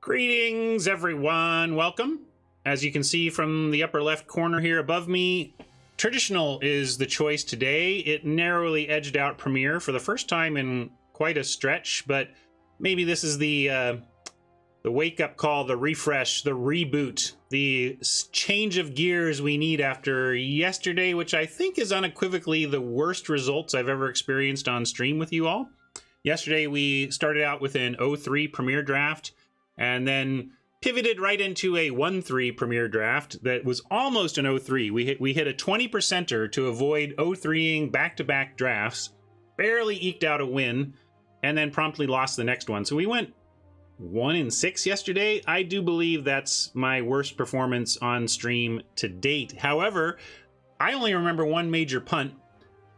Greetings, everyone. Welcome. As you can see from the upper left corner here above me, Traditional is the choice today. It narrowly edged out Premier for the first time in quite a stretch, but maybe this is the wake-up call, the refresh, the reboot, the change of gears we need after yesterday, which I think is unequivocally the worst results I've ever experienced on stream with you all. Yesterday, we started out with an 0-3 Premier draft, and then pivoted right into a 1-3 Premier draft that was almost an 0-3. We hit a 20%er to avoid 0-3ing back-to-back drafts, barely eked out a win, and then promptly lost the next one. So we went 1-6 yesterday. I do believe that's my worst performance on stream to date. However, I only remember one major punt.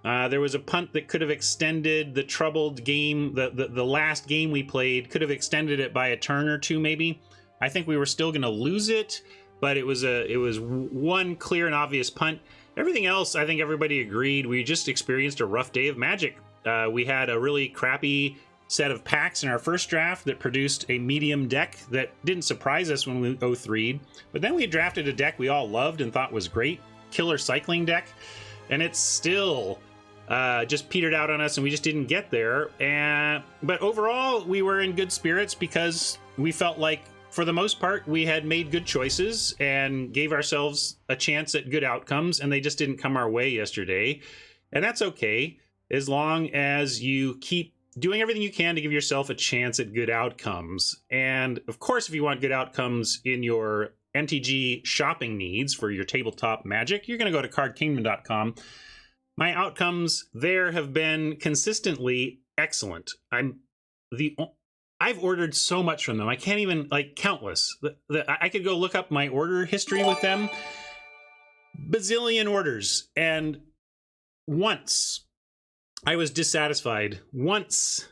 There was a punt that could have extended the troubled game, the last game we played, could have extended it by a turn or two maybe. I think we were still going to lose it, but it was one clear and obvious punt. Everything else, I think everybody agreed. We just experienced a rough day of Magic. We had a really crappy set of packs in our first draft that produced a medium deck that didn't surprise us when we 0-3'd. But then we drafted a deck we all loved and thought was great, killer cycling deck, and it's still just petered out on us, and we just didn't get there. But overall, we were in good spirits because we felt like, for the most part, we had made good choices and gave ourselves a chance at good outcomes, and they just didn't come our way yesterday. And that's okay, as long as you keep doing everything you can to give yourself a chance at good outcomes. And of course, if you want good outcomes in your MTG shopping needs for your tabletop Magic, you're going to go to cardkingdom.com. My outcomes there have been consistently excellent. I've ordered so much from them. I can't even, like, countless. I could go look up my order history with them. Bazillion orders. And once I was dissatisfied. Once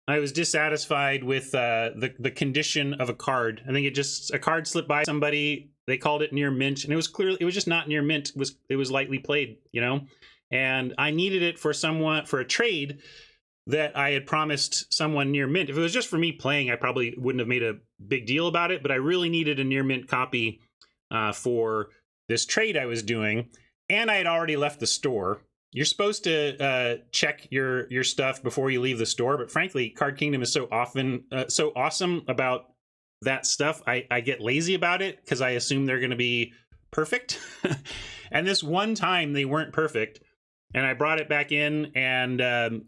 I was dissatisfied with the condition of a card. I think a card slipped by somebody. They called it near mint, and it was just not near mint. It was lightly played, you know? And I needed it for a trade that I had promised someone near mint. If it was just for me playing, I probably wouldn't have made a big deal about it, but I really needed a near mint copy for this trade I was doing, and I had already left the store. You're supposed to check your stuff before you leave the store, but frankly, Card Kingdom is so awesome about that stuff. I get lazy about it because I assume they're going to be perfect. And this one time they weren't perfect. And I brought it back in, and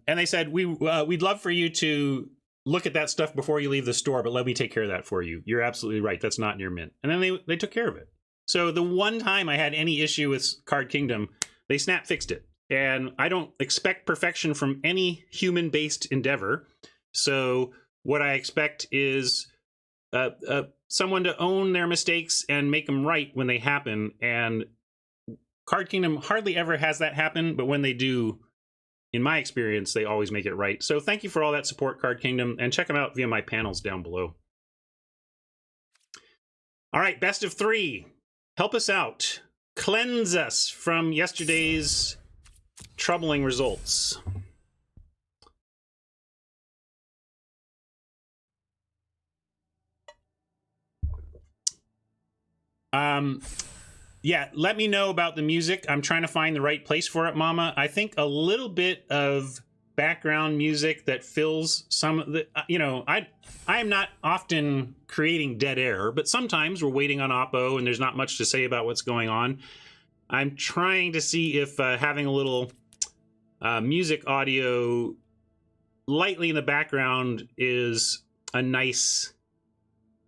they said, we'd love for you to look at that stuff before you leave the store, but let me take care of that for you. You're absolutely right. That's not near mint. And then they took care of it. So the one time I had any issue with Card Kingdom, they snap fixed it. And I don't expect perfection from any human-based endeavor. So what I expect is someone to own their mistakes and make them right when they happen. And Card Kingdom hardly ever has that happen, but when they do, in my experience, they always make it right. So thank you for all that support, Card Kingdom, and check them out via my panels down below. All right, best of 3. Help us out. Cleanse us from yesterday's troubling results. Yeah, let me know about the music. I'm trying to find the right place for it, Mama. I think a little bit of background music that fills some of the, I am not often creating dead air, but sometimes we're waiting on Oppo and there's not much to say about what's going on. I'm trying to see if having a little music audio lightly in the background is a nice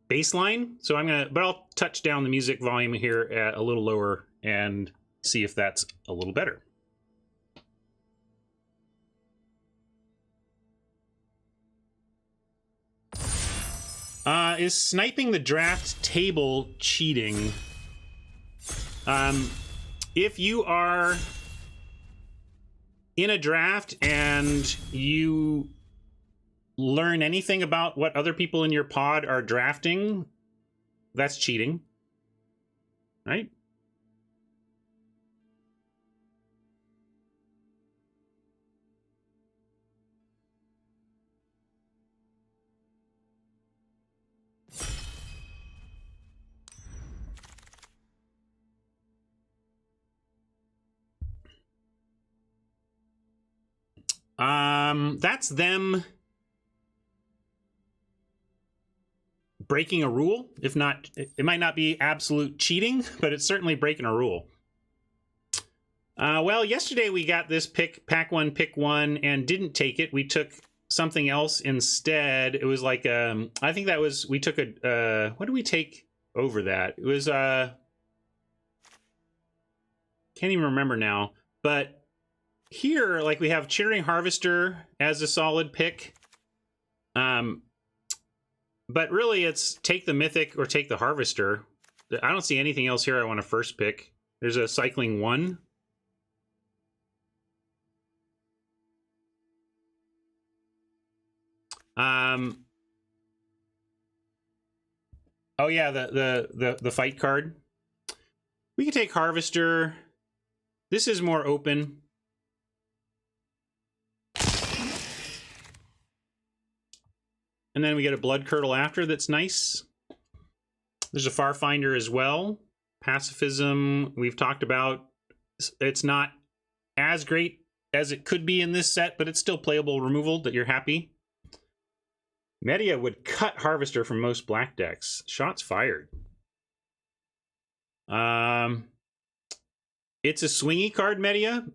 baseline. So but I'll touch down the music volume here at a little lower and see if that's a little better. Is sniping the draft table cheating? If you are in a draft and you learn anything about what other people in your pod are drafting, that's cheating, right? That's them breaking a rule. If not, it might not be absolute cheating, but it's certainly breaking a rule. Well, yesterday we got this pack one, pick one, and didn't take it. We took something else instead. It was like, I think that was, we took a, what did we take over that? It was, can't even remember now. But here, like, we have Cheering Harvester as a solid pick. But really, it's take the Mythic or take the Harvester. I don't see anything else here I want to first pick. There's a Cycling 1. Oh yeah, the fight card. We can take Harvester. This is more open. And then we get a Blood Curdle after that's nice. There's a Farfinder as well. Pacifism, we've talked about. It's not as great as it could be in this set, but it's still playable removal that you're happy. Media would cut Harvester from most black decks. Shots fired. It's a swingy card, Media,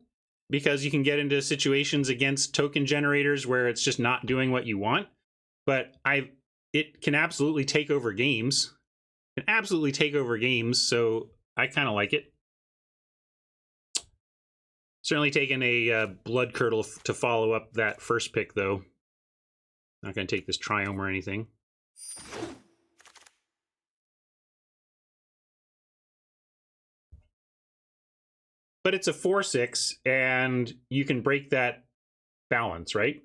because you can get into situations against token generators where it's just not doing what you want. But it can absolutely take over games. It can absolutely take over games, so I kind of like it. Certainly taking a Blood Curdle to follow up that first pick, though. Not going to take this Triome or anything. But it's a 4/6, and you can break that balance, right?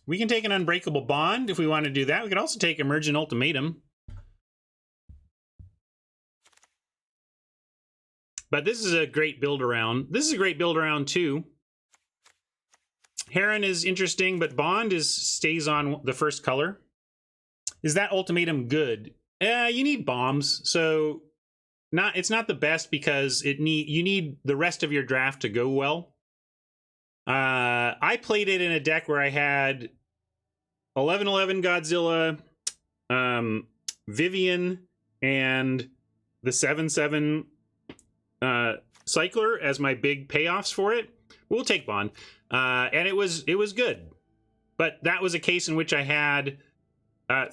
We can take an Unbreakable Bond if we want to do that. We could also take Emergent Ultimatum. But this is a great build around. This is a great build around too. Heron is interesting, but Bond stays on the first color. Is that Ultimatum good? You need bombs, so it's not the best because you need the rest of your draft to go well. I played it in a deck where I had 11/11 Godzilla, Vivian, and the 7/7 Cycler as my big payoffs for it. We'll take Bond, and it was good, but that was a case in which I had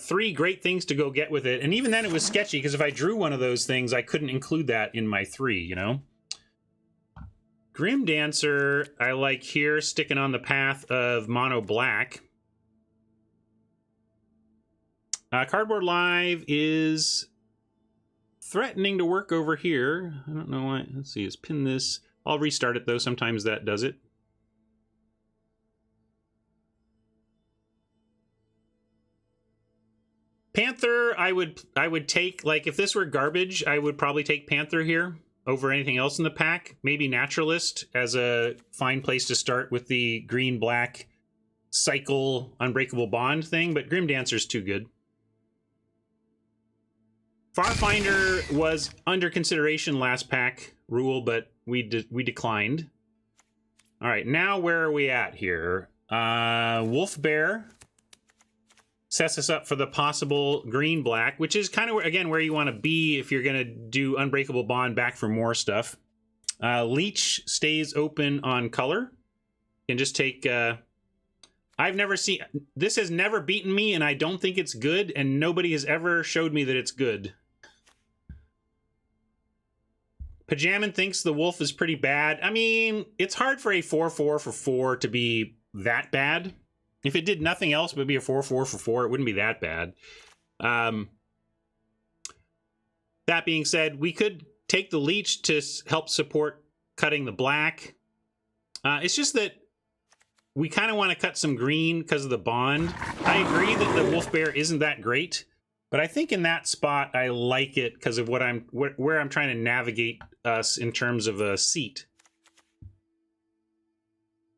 3 great things to go get with it, and even then it was sketchy because if I drew one of those things, I couldn't include that in my 3. You know. Grim Dancer, I like here, sticking on the path of Mono Black. Cardboard Live is threatening to work over here. I don't know why. Let's see, let's pin this. I'll restart it, though. Sometimes that does it. Panther, I would take, like, if this were garbage, I would probably take Panther here over anything else in the pack. Maybe Naturalist as a fine place to start with the green-black cycle Unbreakable Bond thing, but Grim Dancer's too good. Farfinder was under consideration last pack rule, but we declined. All right, now where are we at here? Wolf Bear sets us up for the possible green-black, which is kind of, again, where you want to be if you're going to do Unbreakable Bond back for more stuff. Leech stays open on color. You can just take... I've never seen... This has never beaten me, and I don't think it's good, and nobody has ever showed me that it's good. Pajaman thinks the wolf is pretty bad. I mean, it's hard for a 4/4 for 4 to be that bad. If it did nothing else but be a 4/4 for 4, it wouldn't be that bad. That being said, we could take the Leech to help support cutting the black. It's just that we kind of want to cut some green because of the Bond. I agree that the Wolf Bear isn't that great, but I think in that spot I like it because of where I'm trying to navigate us in terms of a seat.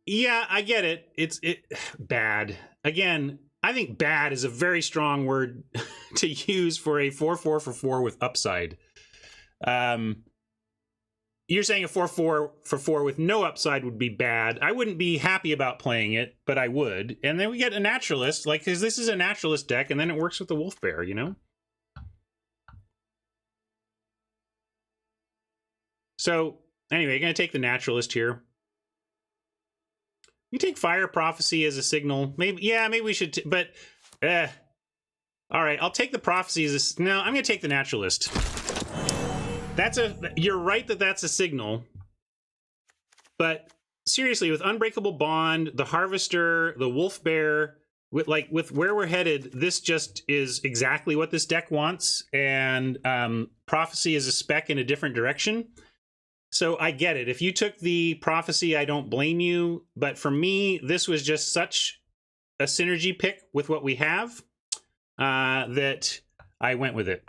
Yeah, I get it. It's bad. Again, I think bad is a very strong word to use for a 4/4 for 4 with upside. You're saying a 4/4 for 4 with no upside would be bad. I wouldn't be happy about playing it, but I would. And then we get a naturalist, like, because this is a naturalist deck, and then it works with the wolf bear, you know? So, anyway, going to take the naturalist here. You take Fire Prophecy as a signal. Maybe, yeah, maybe we should, but, all right, I'll take the Prophecy as a, no, I'm going to take the naturalist. You're right that that's a signal, but seriously, with Unbreakable Bond, the Harvester, the Wolf Bear, with where we're headed, this just is exactly what this deck wants, and Prophecy is a spec in a different direction. So I get it. If you took the Prophecy, I don't blame you, but for me, this was just such a synergy pick with what we have that I went with it.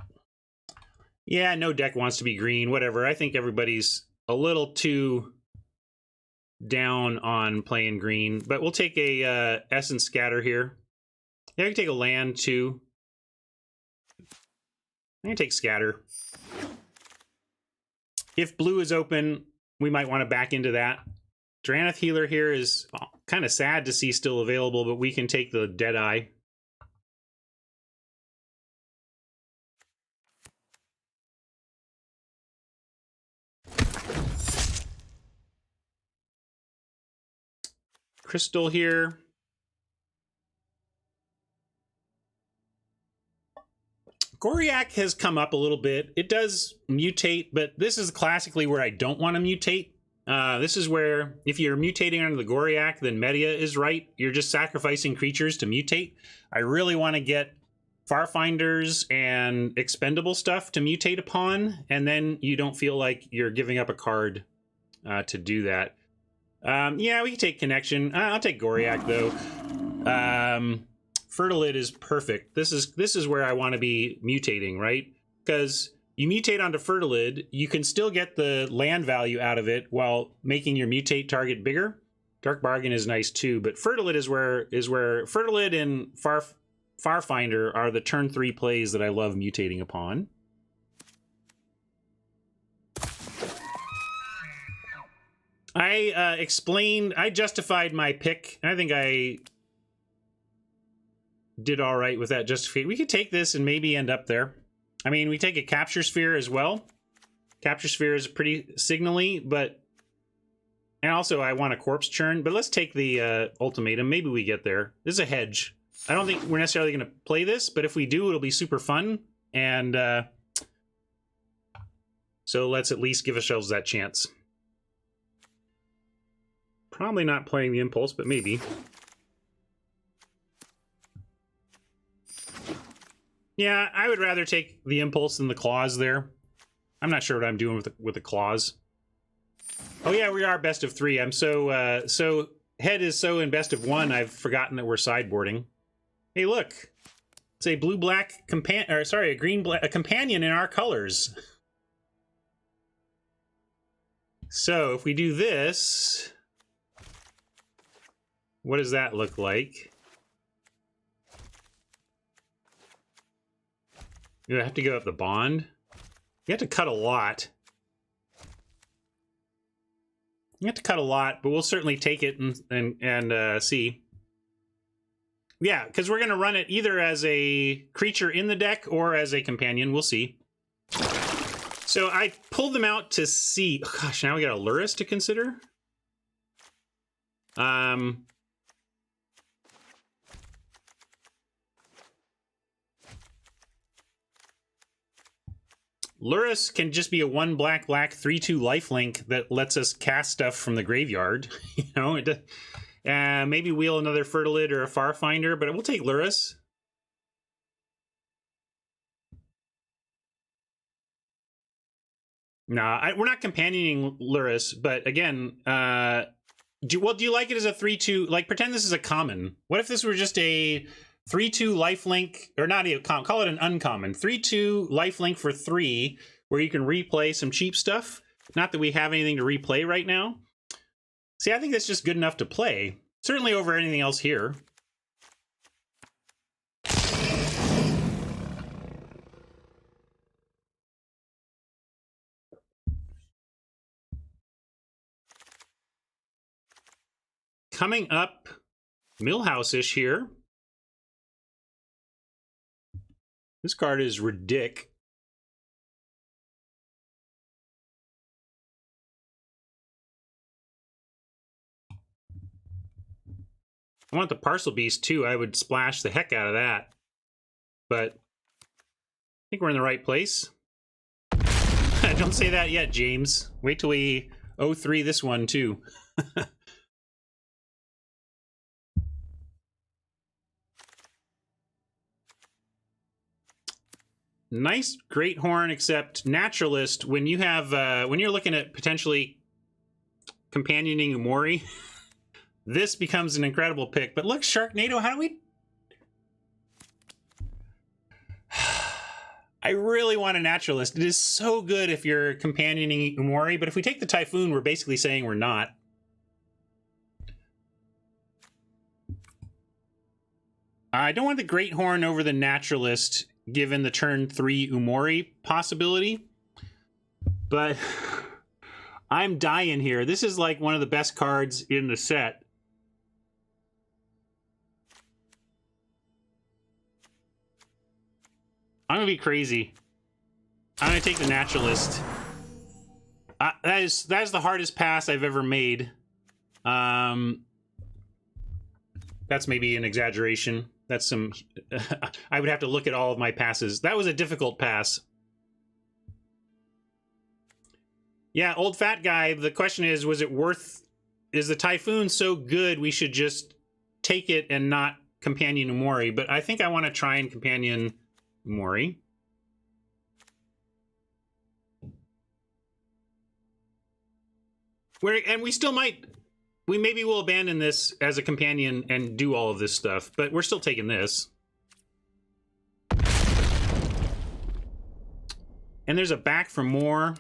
Yeah, no deck wants to be green, whatever. I think everybody's a little too down on playing green, but we'll take a Essence Scatter here. Yeah, I can take a land too. I'm going to take Scatter. If blue is open, we might want to back into that. Drannith Healer here is kind of sad to see still available, but we can take the Deadeye. Crystal here. Goriak has come up a little bit. It does mutate, but this is classically where I don't want to mutate. This is where, if you're mutating under the Goriak, then Media is right. You're just sacrificing creatures to mutate. I really want to get Farfinders and expendable stuff to mutate upon, and then you don't feel like you're giving up a card to do that. Yeah, we can take Connection. I'll take Goriak, though. Fertilid is perfect. This is where I want to be mutating, right? Because you mutate onto Fertilid, you can still get the land value out of it while making your mutate target bigger. Dark Bargain is nice too, but Fertilid is where Fertilid and Farfinder are the turn 3 plays that I love mutating upon. I justified my pick. I think I did all right with that justification. We could take this and maybe end up there. I mean, we take a Capture Sphere as well. Capture Sphere is pretty signally, but... And also, I want a Corpse Churn, but let's take the Ultimatum. Maybe we get there. This is a hedge. I don't think we're necessarily going to play this, but if we do, it'll be super fun. And so let's at least give ourselves that chance. Probably not playing the Impulse, but maybe. Yeah, I would rather take the Impulse than the Claws there. I'm not sure what I'm doing with the Claws. Oh yeah, we are best of 3. I'm so Head is so in best of 1, I've forgotten that we're sideboarding. Hey, look. It's a blue-black companion, or sorry, a green-black, a companion in our colors. So, if we do this, what does that look like? You have to give up the bond. You have to cut a lot. You have to cut a lot, but we'll certainly take it and see. Yeah, because we're going to run it either as a creature in the deck or as a companion. We'll see. So I pulled them out to see. Oh, gosh, now we got a Lurrus to consider. Lurrus can just be a 1 black 3/2 lifelink that lets us cast stuff from the graveyard. You know, maybe wheel another Fertilid or a Farfinder, but we'll take Lurrus. Nah, we're not companioning Lurrus, but again, do you like it as a 3/2? Like, pretend this is a common. What if this were just a 3/2 lifelink, or not even call it an uncommon 3/2 lifelink for 3, where you can replay some cheap stuff. Not that we have anything to replay right now. See, I think that's just good enough to play. Certainly over anything else here. coming up Millhouse-ish here. This card is ridiculous. I want the Parcel Beast too. I would splash the heck out of that. But I think we're in the right place. Don't say that yet, James. Wait till we 0-3 this one too. Nice Great Horn, except Naturalist. When you have when you're looking at potentially companioning Umori, this becomes an incredible pick. But look, Sharknado, how do we? I really want a Naturalist. It is so good if you're companioning Umori, but if we take the Typhoon, we're basically saying we're not. I don't want the Great Horn over the Naturalist, given the turn 3 Umori possibility. But I'm dying here. This is like one of the best cards in the set. I'm gonna be crazy. I'm gonna take the Naturalist. That is the hardest pass I've ever made. That's maybe an exaggeration. That's some... I would have to look at all of my passes. That was a difficult pass. Yeah, old fat guy, the question is, was it worth... Is the Typhoon so good we should just take it and not companion Umori? But I think I want to try and companion Umori. And we still might... We maybe will abandon this as a companion and do all of this stuff, but we're still taking this. And there's a back for more.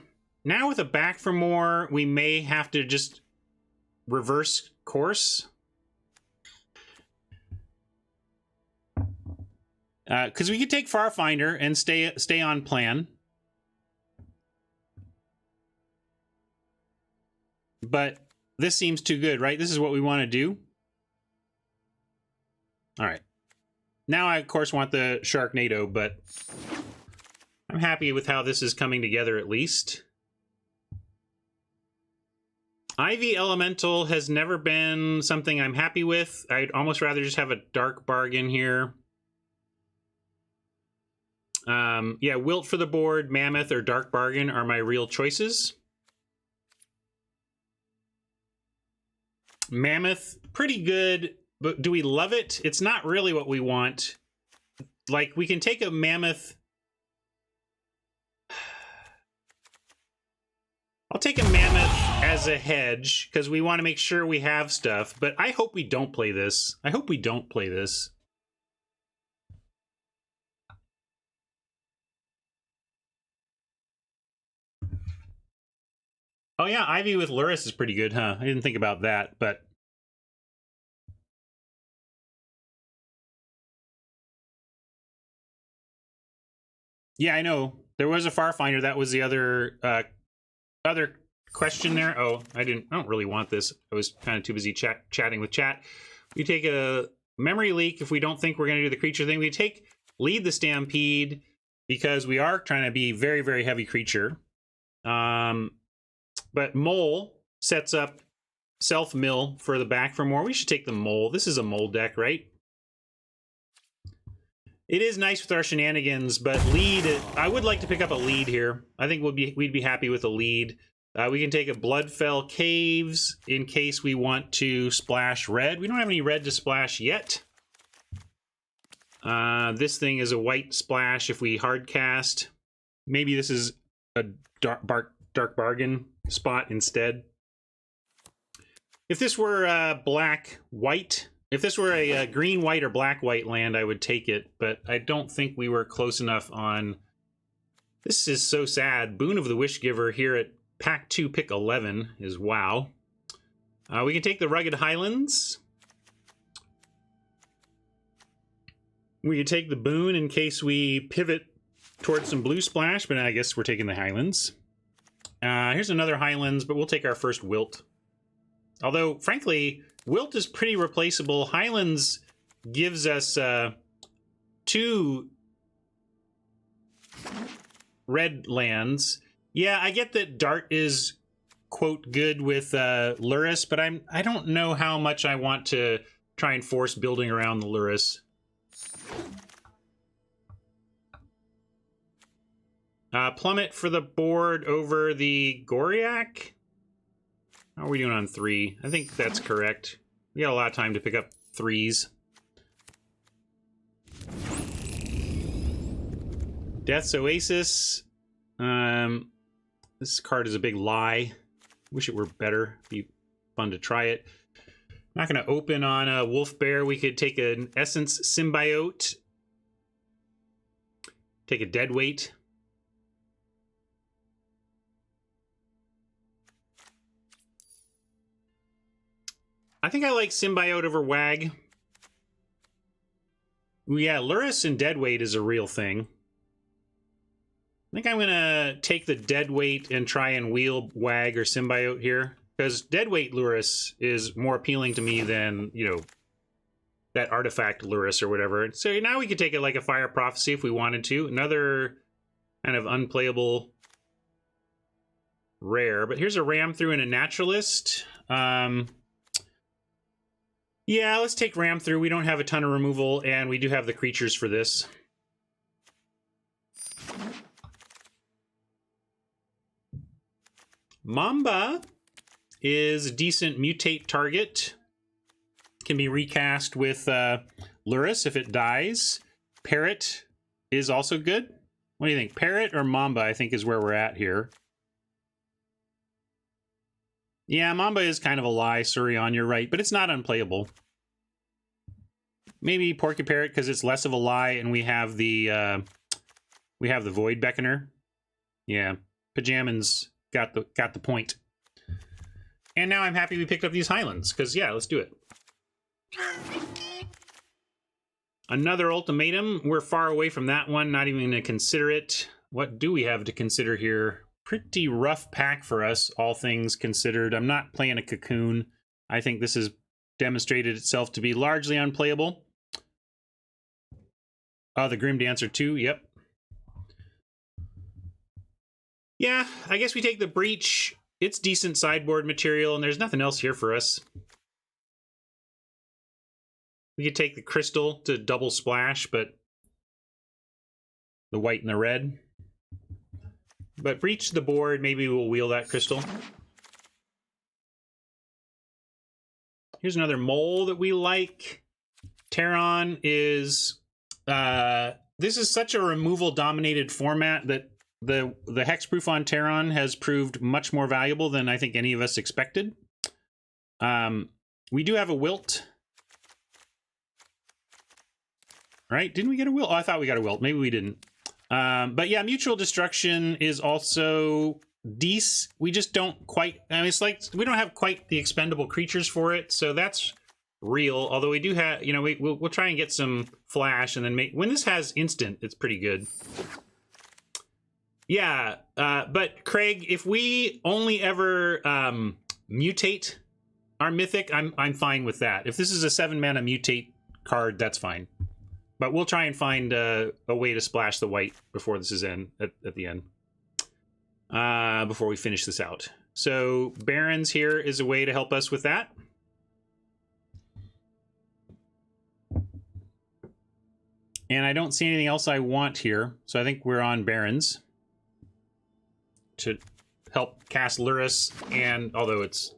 Now with a back for more, we may have to just reverse course. Because we could take Farfinder and stay on plan. But this seems too good, right? This is what we want to do. All right. Now I, of course, want the Sharknado, but I'm happy with how this is coming together, at least. Ivy Elemental has never been something I'm happy with. I'd almost rather just have a Dark Bargain here. Yeah, Wilt for the board, Mammoth, or Dark Bargain are my real choices. Mammoth, pretty good, but do we love it? It's not really what we want. Like, we can take a Mammoth. I'll take a Mammoth as a hedge, because we want to make sure we have stuff, but I hope we don't play this. I hope we don't play this. Oh yeah, Ivy with Luris is pretty good, huh? I didn't think about that, but... Yeah, I know. There was a Farfinder. That was the other question there. Oh, I don't really want this. I was kind of too busy chatting with chat. We take a Memory Leak if we don't think we're going to do the creature thing. We take Lead the Stampede because we are trying to be very, very heavy creature. But Mole sets up Self-Mill for the back for more. We should take the Mole. This is a Mole deck, right? It is nice with our shenanigans, but Lead... I would like to pick up a Lead here. I think we'd be happy with a Lead. We can take a Bloodfell Caves in case we want to splash red. We don't have any red to splash yet. This thing is a white splash if we hard cast. Maybe this is a dark bargain spot instead. If this were black-white, if this were a green-white or black-white land, I would take it, but I don't think we were close enough on... This is so sad. Boon of the Wishgiver here at Pack 2, pick 11 is wow. We can take the Rugged Highlands. We could take the Boon in case we pivot towards some blue splash, but I guess we're taking the Highlands. Here's another Highlands, but we'll take our first Wilt. Although, frankly, Wilt is pretty replaceable. Highlands gives us 2 red lands. Yeah, I get that Dart is, quote, good with Luris, but I don't know how much I want to try and force building around the Luris. Plummet for the board over the Goriak. How are we doing on 3? I think that's correct. We got a lot of time to pick up 3s. Death's Oasis. This card is a big lie. Wish it were better. Be fun to try it. Not going to open on a Wolf Bear. We could take an Essence Symbiote. Take a Deadweight. I think I like Symbiote over Wag. Yeah, Luris and Deadweight is a real thing. I think I'm going to take the Deadweight and try and wheel Wag or Symbiote here. Because Deadweight Luris is more appealing to me than, you know, that Artifact Luris or whatever. So now we could take it like a Fire Prophecy if we wanted to. Another kind of unplayable rare. But here's a Ram Through and a Naturalist. Yeah, let's take Ram Through. We don't have a ton of removal, and we do have the creatures for this. Mamba is a decent mutate target. Can be recast with Luris if it dies. Parrot is also good. What do you think? Parrot or Mamba, I think, is where we're at here. Yeah, Mamba is kind of a lie, Surion, you're right, but it's not unplayable. Maybe Porky Parrot because it's less of a lie, and we have the Void Beckoner. Yeah, Pajaman's got the point. And now I'm happy we picked up these Highlands, because yeah, let's do it. Another Ultimatum. We're far away from that one, not even going to consider it. What do we have to consider here? Pretty rough pack for us, all things considered. I'm not playing a Cocoon. I think this has demonstrated itself to be largely unplayable. Oh, the Grim Dancer too, yep. Yeah, I guess we take the Breach. It's decent sideboard material, and there's nothing else here for us. We could take the Crystal to double splash, but the white and the red. But Breach the board, maybe we'll wheel that Crystal. Here's another mole that we like. Terran is... this is such a removal-dominated format that the hexproof on Terran has proved much more valuable than I think any of us expected. We do have a Wilt. Right? Didn't we get a Wilt? Oh, I thought we got a Wilt. Maybe we didn't. But yeah, Mutual Destruction is also decent. We just don't quite... I mean, it's like we don't have quite the expendable creatures for it, so that's real. Although we do have... You know, we'll try and get some flash, and then make... When this has instant, it's pretty good. Yeah, but Craig, if we only ever mutate our Mythic, I'm fine with that. If this is a 7-mana mutate card, that's fine. But we'll try and find a way to splash the white before this is at the end. Before we finish this out. So Barons here is a way to help us with that. And I don't see anything else I want here. So I think we're on Barons. To help cast Luris, and although it's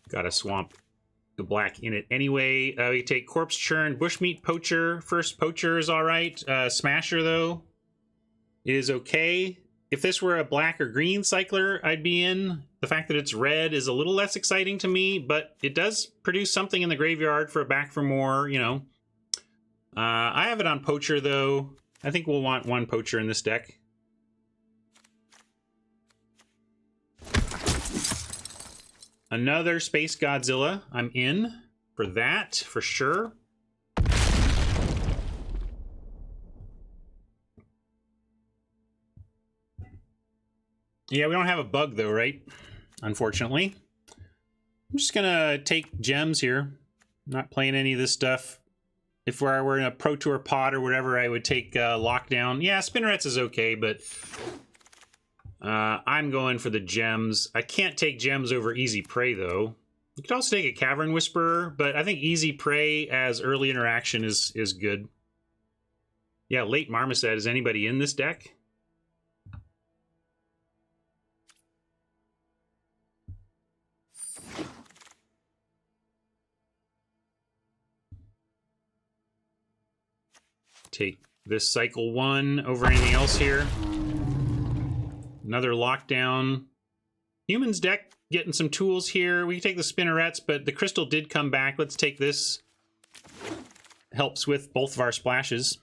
got a swamp the black in it anyway. We take Corpse Churn, Bushmeat Poacher. First Poacher is all right. Smasher, though, is okay. If this were a black or green cycler, I'd be in. The fact that it's red is a little less exciting to me, but it does produce something in the graveyard for a back for more, you know. I have it on Poacher, though. I think we'll want one Poacher in this deck. Another Space Godzilla. I'm in for that, for sure. Yeah, we don't have a bug, though, right? Unfortunately. I'm just gonna take gems here. Not playing any of this stuff. If I were in a Pro Tour pod or whatever, I would take Lockdown. Yeah, Spinnerets is okay, but I'm going for the gems. I can't take gems over Easy Prey, though. You could also take a Cavern Whisperer, but I think Easy Prey as early interaction is good. Yeah, Late Marmoset. Is anybody in this deck? Take this cycle 1 over anything else here. Another Lockdown. Humans deck getting some tools here. We can take the Spinnerets, but the crystal did come back. Let's take this. Helps with both of our splashes.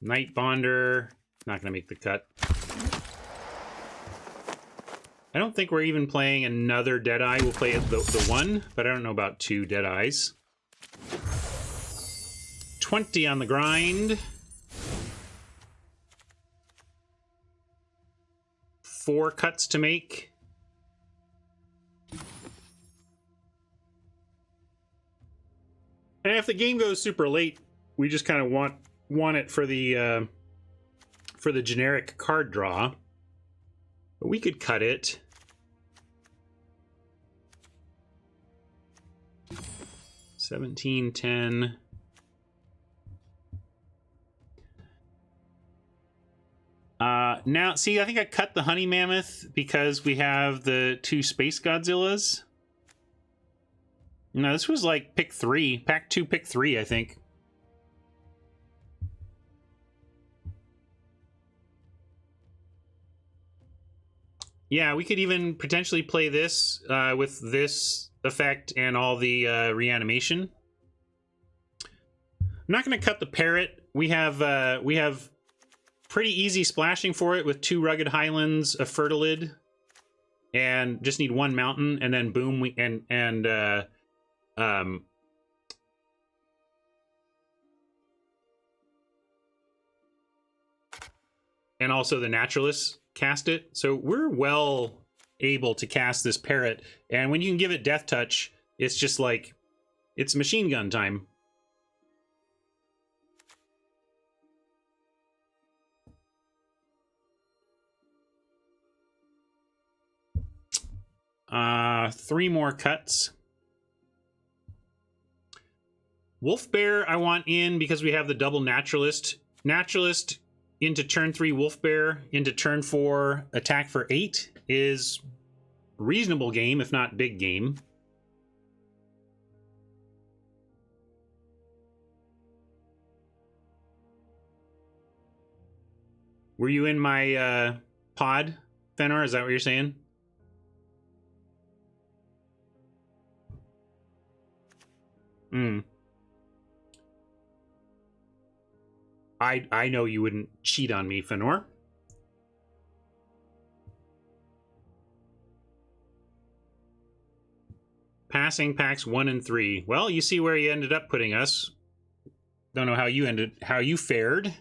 Night Bonder. Not going to make the cut. I don't think we're even playing another Deadeye. We'll play the 1, but I don't know about 2 Deadeyes. 20 on the grind. 4 cuts to make. And if the game goes super late, we just kind of want it for the generic card draw. But we could cut it. $17.10. Now, see, I think I cut the Honey Mammoth because we have the 2 Space Godzillas. No, this was like pick 3. Pack 2, pick 3, I think. Yeah, we could even potentially play this with this effect and all the reanimation. I'm not going to cut the Parrot. We have pretty easy splashing for it with 2 Rugged Highlands, a Fertilid, and just need 1 mountain, and then boom, and also the Naturalist cast it. So we're well able to cast this Parrot, and when you can give it Death Touch, it's just like, it's machine gun time. Three more cuts. Wolf Bear I want in because we have the double Naturalist. Naturalist into turn 3 Wolf Bear, into turn 4 attack for 8 is reasonable game, if not big game. Were you in my pod, Fenor? Is that what you're saying? I know you wouldn't cheat on me, Fenor. Passing packs 1 and 3. Well, you see where you ended up putting us. Don't know how you fared.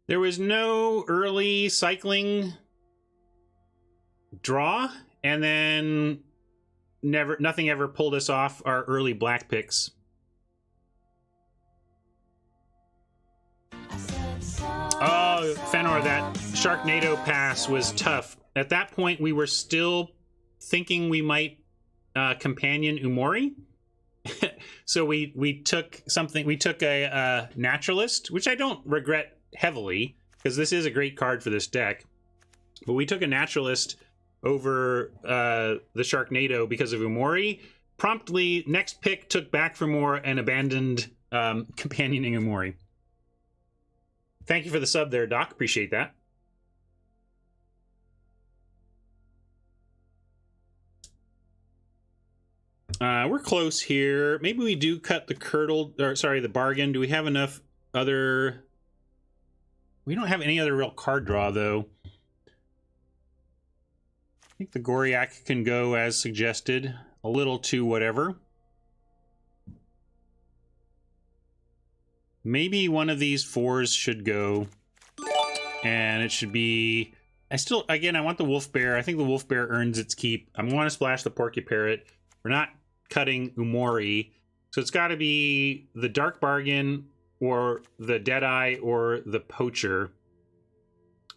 There was no early cycling draw, and then nothing ever pulled us off our early black picks. Oh, Fenor, that Sharknado pass was tough. At that point, we were still thinking we might companion Umori. So we took something. We took a Naturalist, which I don't regret heavily, because this is a great card for this deck. But we took a Naturalist over the Sharknado because of Umori. Promptly, next pick took back for more and abandoned companioning Umori. Thank you for the sub there, Doc. Appreciate that. We're close here. Maybe we do cut the the bargain. Do we have enough other... We don't have any other real card draw, though. I think the Goriak can go as suggested. A little to whatever. maybe one of these 4s should go. And it should be... Again, I want the wolf bear. I think the wolf bear earns its keep. I'm going to splash the porky parrot. We're not cutting Umori. So it's got to be the dark bargain or the deadeye or the poacher.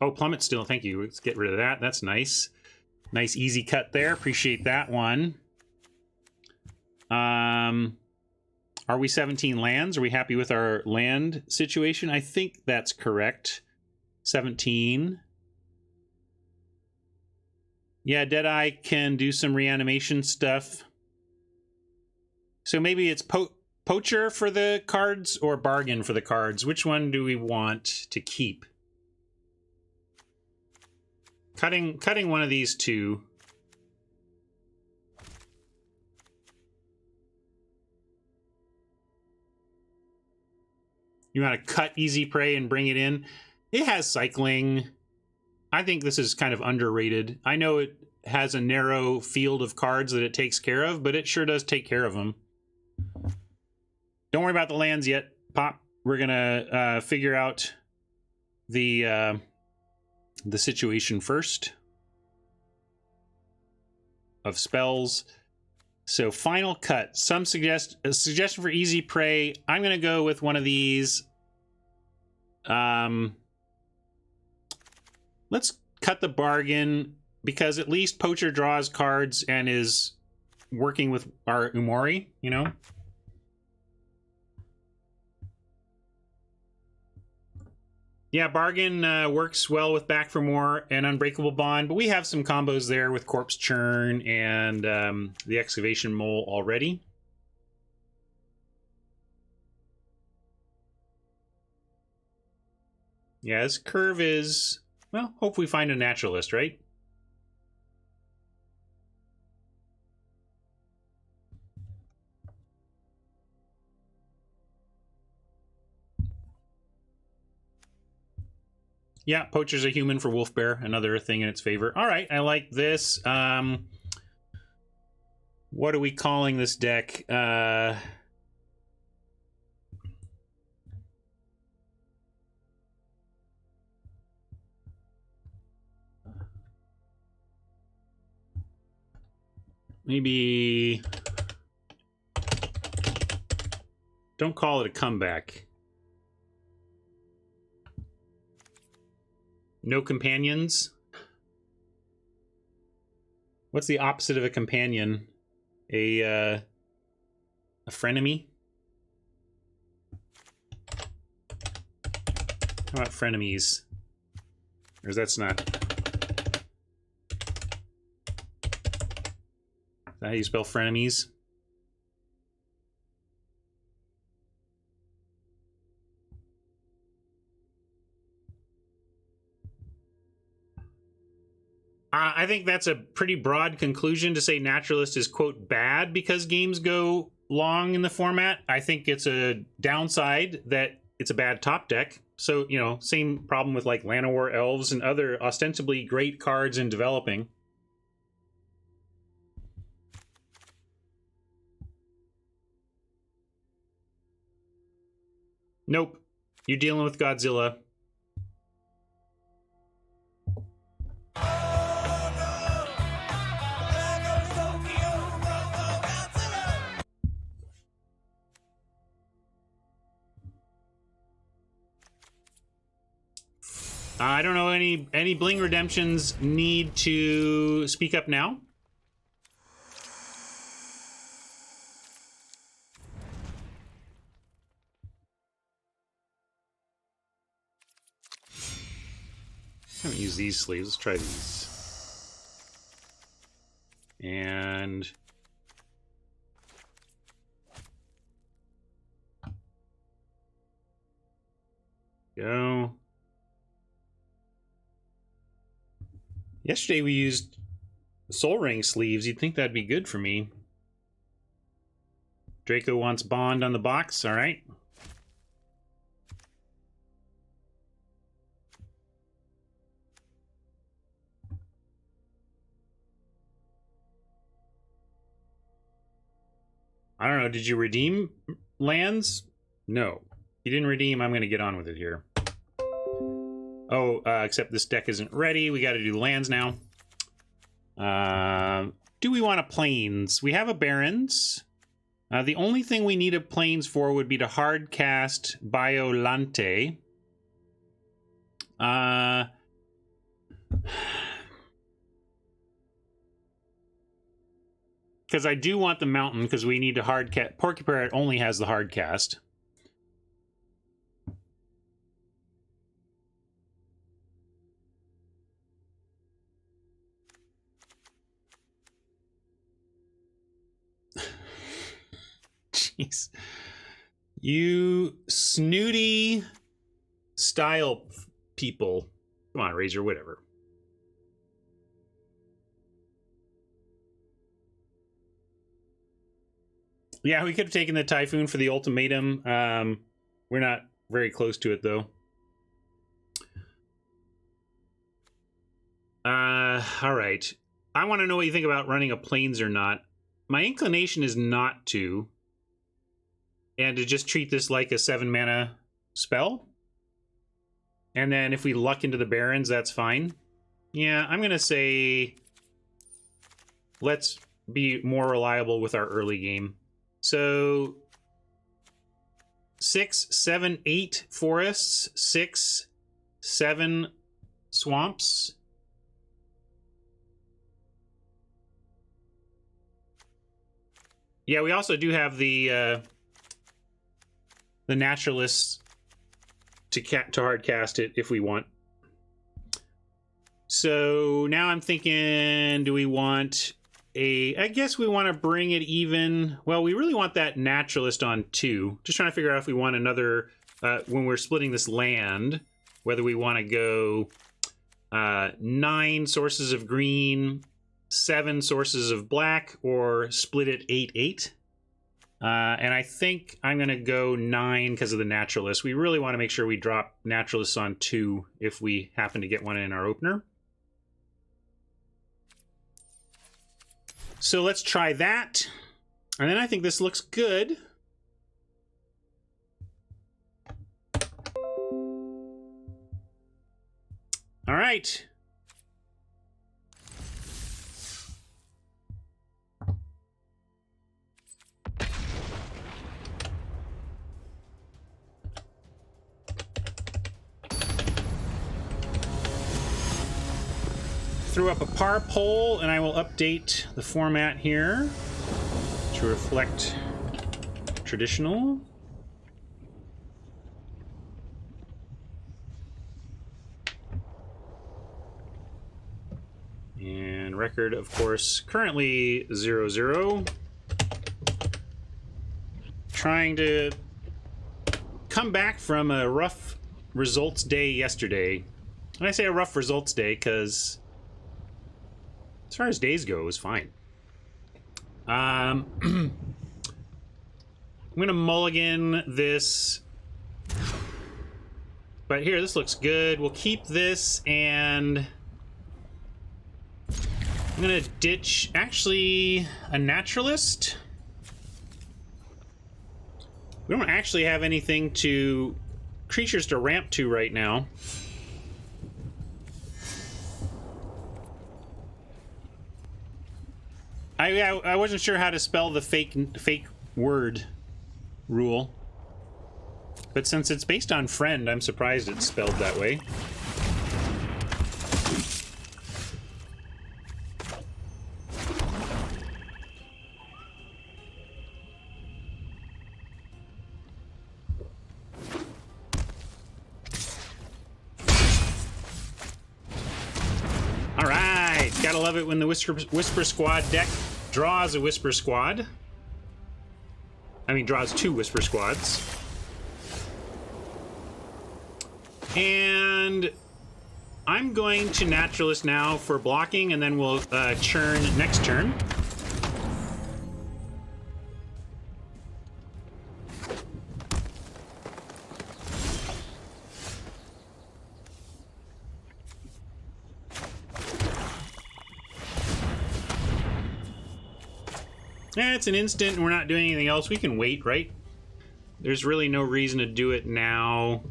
Oh, plummet still. Thank you. Let's get rid of that. That's nice. Nice easy cut there. Appreciate that one. Are we 17 lands? Are we happy with our land situation? I think that's correct. 17. Yeah, Deadeye can do some reanimation stuff. So maybe it's poacher for the cards or bargain for the cards. Which one do we want to keep? Cutting one of these two. You want to cut Easy Prey and bring it in? It has cycling. I think this is kind of underrated. I know it has a narrow field of cards that it takes care of, but it sure does take care of them. Don't worry about the lands yet, Pop. We're gonna figure out the situation first of spells. So final cut. A suggestion for Easy Prey. I'm gonna go with one of these. Let's cut the bargain because at least Poacher draws cards and is working with our Umori, you know? Yeah, Bargain works well with Back for More and Unbreakable Bond, but we have some combos there with Corpse Churn and the Excavation Mole already. Yeah, this curve is, well, hope we find a naturalist, right? Yeah, Poacher's a human for Wolf Bear, another thing in its favor. All right, I like this. What are we calling this deck? Maybe... Don't call it a comeback. No companions? What's the opposite of a companion? A frenemy? How about frenemies? Or that's not... Is that how you spell frenemies? I think that's a pretty broad conclusion to say Naturalist is, quote, bad because games go long in the format. I think it's a downside that it's a bad top deck. So, you know, same problem with like Llanowar Elves and other ostensibly great cards in developing. Nope. You're dealing with Godzilla. I don't know any bling redemptions need to speak up now. I haven't used these sleeves. Let's try these. And go. Yesterday we used Soul Ring sleeves. You'd think that'd be good for me. Draco wants Bond on the box. All right. I don't know. Did you redeem lands? No. you didn't redeem, I'm going to get on with it here. Oh, except this deck isn't ready. We got to do lands now. Do we want a plains? We have a Barrens. The only thing we need a plains for would be to hard cast Biolante. Because I do want the mountain, because we need to hard cast. Porky Parrot only has the hard cast. Jeez. You snooty style people. Come on, Razor, whatever. Yeah, we could have taken the Typhoon for the ultimatum. We're not very close to it, though. All right. I want to know what you think about running a plains or not. My inclination is not to. And to just treat this like a 7-mana spell. And then if we luck into the Barrens, that's fine. Yeah, I'm going to say let's be more reliable with our early game. So 6, 7, 8 forests, 6, 7 swamps. Yeah, we also do have the naturalists to hard cast it if we want. So now I'm thinking, do we want a... I guess we want to bring it even... Well, we really want that naturalist on 2. Just trying to figure out if we want another... when we're splitting this land, whether we want to go 9 sources of green, 7 sources of black, or split it 8-8. And I think I'm going to go 9 because of the naturalist. We really want to make sure we drop naturalists on 2 if we happen to get one in our opener. So let's try that. And then I think this looks good. All right. Threw up a par poll, and I will update the format here to reflect traditional. And record, of course, currently 0-0. Trying to come back from a rough results day yesterday. And I say a rough results day because as far as days go, it was fine. I'm gonna mulligan this, but here, this looks good. We'll keep this, and I'm gonna ditch, actually, a naturalist. We don't actually have anything to creatures to ramp to right now. I wasn't sure how to spell the fake word rule, but since it's based on friend, I'm surprised it's spelled that way. All right, gotta love it when the Whisper Squad deck draws a Whisper Squad. I mean, draws 2 Whisper Squads. And I'm going to Naturalist now for blocking, and then we'll churn next turn. It's an instant and we're not doing anything else. We can wait, right? There's really no reason to do it now.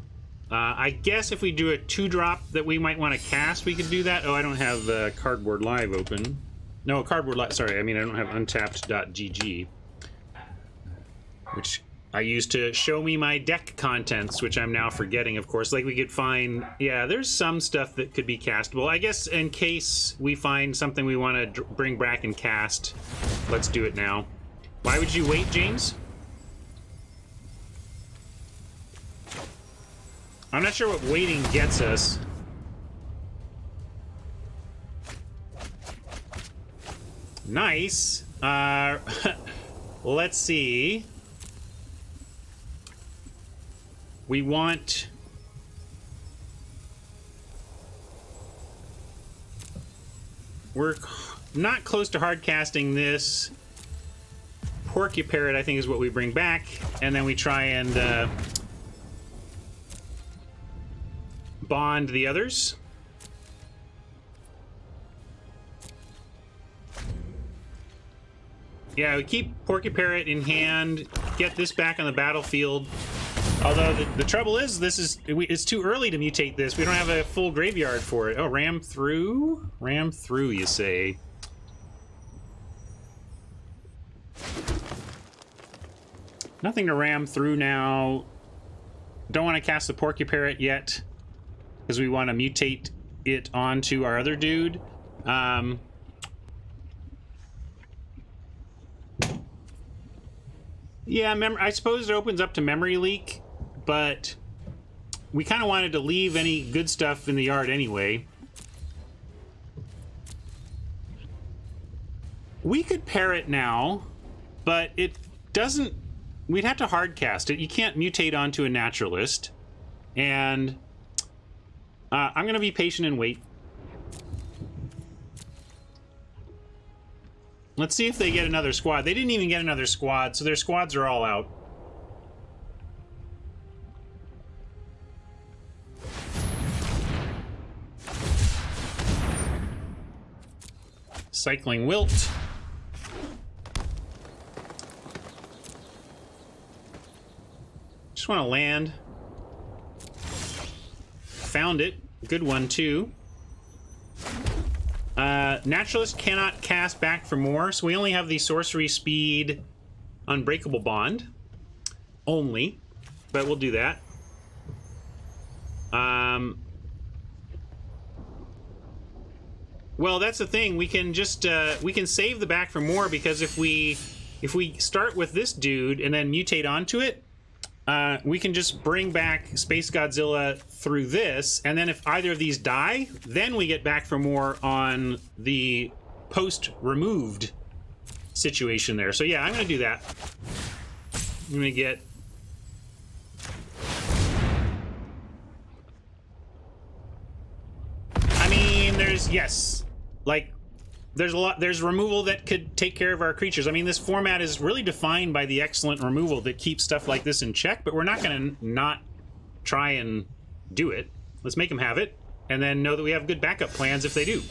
I guess if we do a 2-drop that we might want to cast, we could do that. Oh, I don't have Cardboard Live open. No, Cardboard Live. Sorry, I mean, I don't have untapped.gg, which I used to show me my deck contents, which I'm now forgetting, of course. Like, we could find... Yeah, there's some stuff that could be castable. I guess in case we find something we want to bring back and cast, let's do it now. Why would you wait, James? I'm not sure what waiting gets us. Nice. Let's see. We want... We're not close to hard casting this. Porcuparrot, I think, is what we bring back. And then we try and bond the others. Yeah, we keep Porcuparrot in hand, get this back on the battlefield. Although the trouble is, it's too early to mutate this. We don't have a full graveyard for it. Oh, ram through? Ram through, you say. Nothing to ram through now. Don't want to cast the Porcuparrot yet, because we want to mutate it onto our other dude. Yeah, I suppose it opens up to memory leak, but we kind of wanted to leave any good stuff in the yard anyway. We could pair it now, but it doesn't... We'd have to hard cast it. You can't mutate onto a naturalist. And I'm going to be patient and wait. Let's see if they get another squad. They didn't even get another squad, so their squads are all out. Cycling Wilt. Just want to land. Found it. Good one, too. Naturalist cannot cast back for more, so we only have the sorcery speed Unbreakable Bond. Only. But we'll do that. Well, that's the thing. We can just we can save the back for more, because if we start with this dude and then mutate onto it, we can just bring back Space Godzilla through this, and then if either of these die, then we get back for more on the post-removed situation there. So yeah, I'm going to do that. I'm going to get... I mean, yes. Like, there's removal that could take care of our creatures. I mean, this format is really defined by the excellent removal that keeps stuff like this in check, but we're not going to not try and do it. Let's make them have it, and then know that we have good backup plans if they do.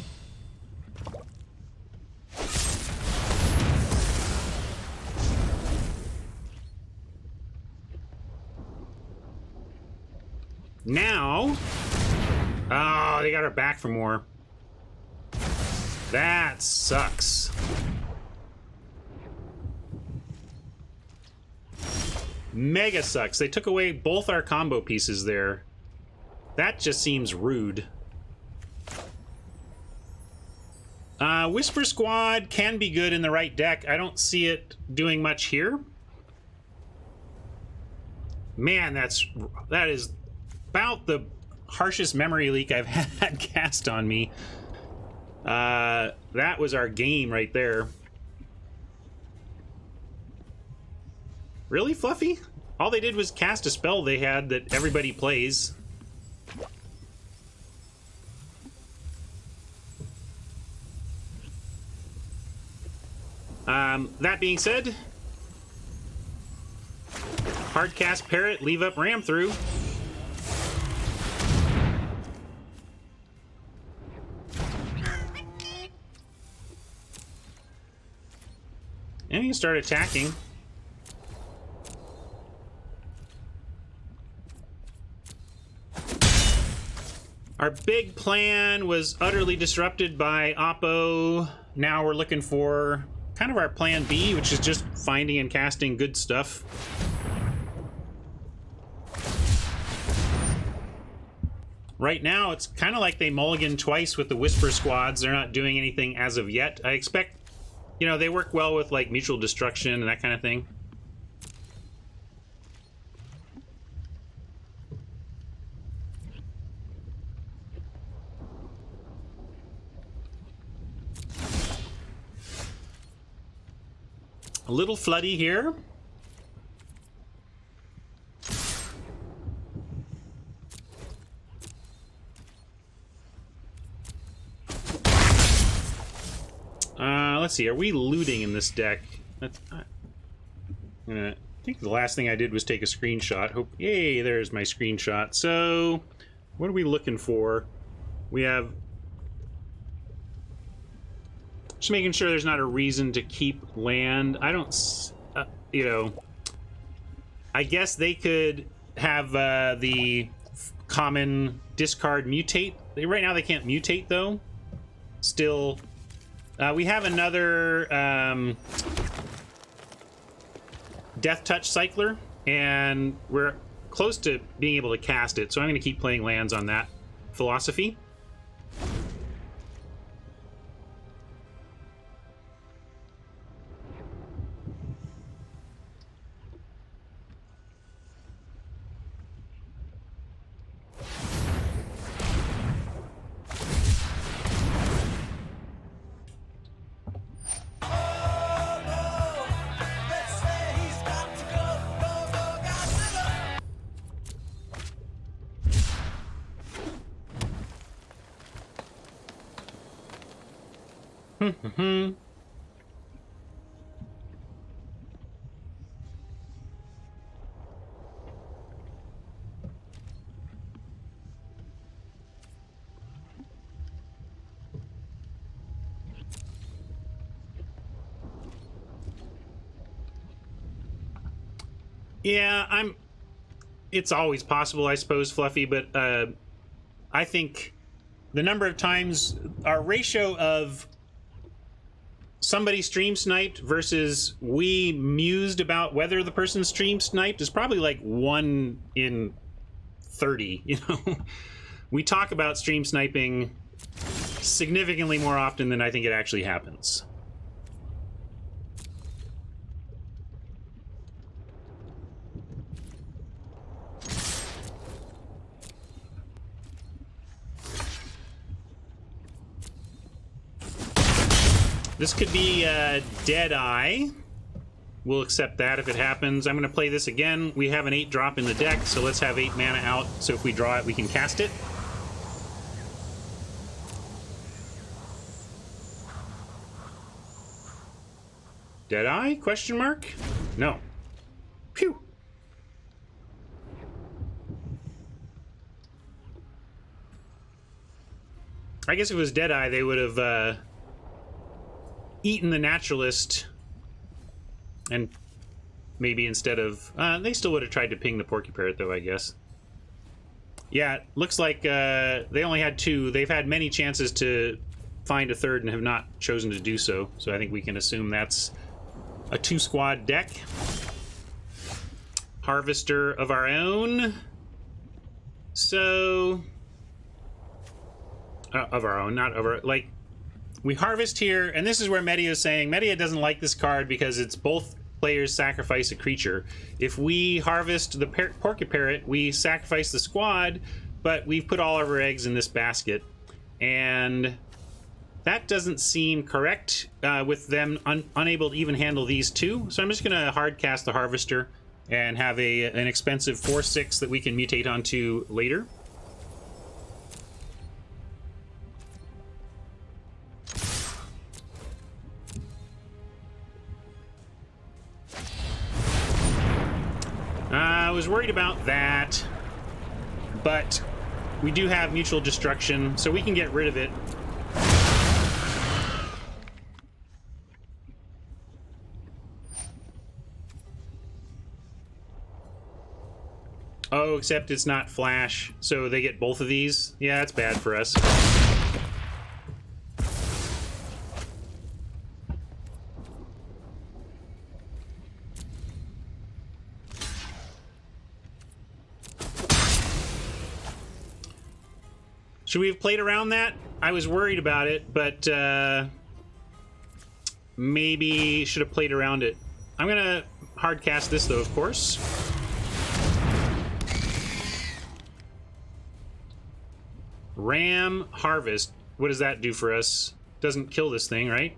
Now... Oh, they got our back for more. That sucks. Mega sucks. They took away both our combo pieces there. That just seems rude. Whisper Squad can be good in the right deck. I don't see it doing much here. Man, that is about the harshest memory leak I've had cast on me. That was our game right there. Really, Fluffy? All they did was cast a spell they had that everybody plays. That being said, hard cast Parrot, leave up Ram through. And you can start attacking. Our big plan was utterly disrupted by Oppo. Now we're looking for kind of our plan B, which is just finding and casting good stuff. Right now, it's kind of like they mulligan twice with the Whisper squads. They're not doing anything as of yet. I expect, you know, they work well with, like, mutual destruction and that kind of thing. A little floody here. Let's see, are we looting in this deck? I think the last thing I did was take a screenshot. Yay, there's my screenshot. So, what are we looking for? We have... Just making sure there's not a reason to keep land. I don't... you know... I guess they could have the common discard mutate. Right now they can't mutate, though. Still... we have another Death Touch Cycler, and we're close to being able to cast it, so I'm going to keep playing lands on that philosophy. Yeah, it's always possible, I suppose, Fluffy, but I think the number of times, our ratio of somebody stream sniped versus we mused about whether the person stream sniped is probably like 1 in 30, you know? We talk about stream sniping significantly more often than I think it actually happens. This could be Deadeye. We'll accept that if it happens. I'm going to play this again. We have an 8-drop in the deck, so let's have 8 mana out, so if we draw it, we can cast it. Deadeye? Question mark? No. Phew. I guess if it was Deadeye, they would have eaten the Naturalist, and maybe instead of... they still would have tried to ping the Porky Parrot, though, I guess. Yeah, it looks like they only had 2. They've had many chances to find a third and have not chosen to do so, so I think we can assume that's a 2-squad deck. Harvester of our own. So... of our own, not of our... Like, we harvest here, and this is where Media is saying Media doesn't like this card because it's both players sacrifice a creature. If we harvest the Porky Parrot, we sacrifice the squad, but we've put all of our eggs in this basket. And that doesn't seem correct with them unable to even handle these 2. So I'm just going to hard cast the Harvester and have an expensive 4/6 that we can mutate onto later. I was worried about that, but we do have mutual destruction, so we can get rid of it. Oh, except it's not flash, so they get both of these. Yeah, that's bad for us. Should we have played around that? I was worried about it, but maybe should have played around it. I'm gonna hard cast this though, of course. Ram Harvest. What does that do for us? Doesn't kill this thing, right?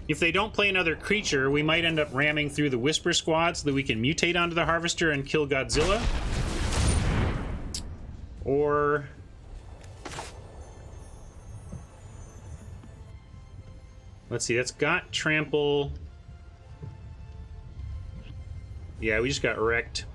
If they don't play another creature, we might end up ramming through the Whisper Squad so that we can mutate onto the Harvester and kill Godzilla. Or... let's see, that's got Trample. Yeah, we just got wrecked.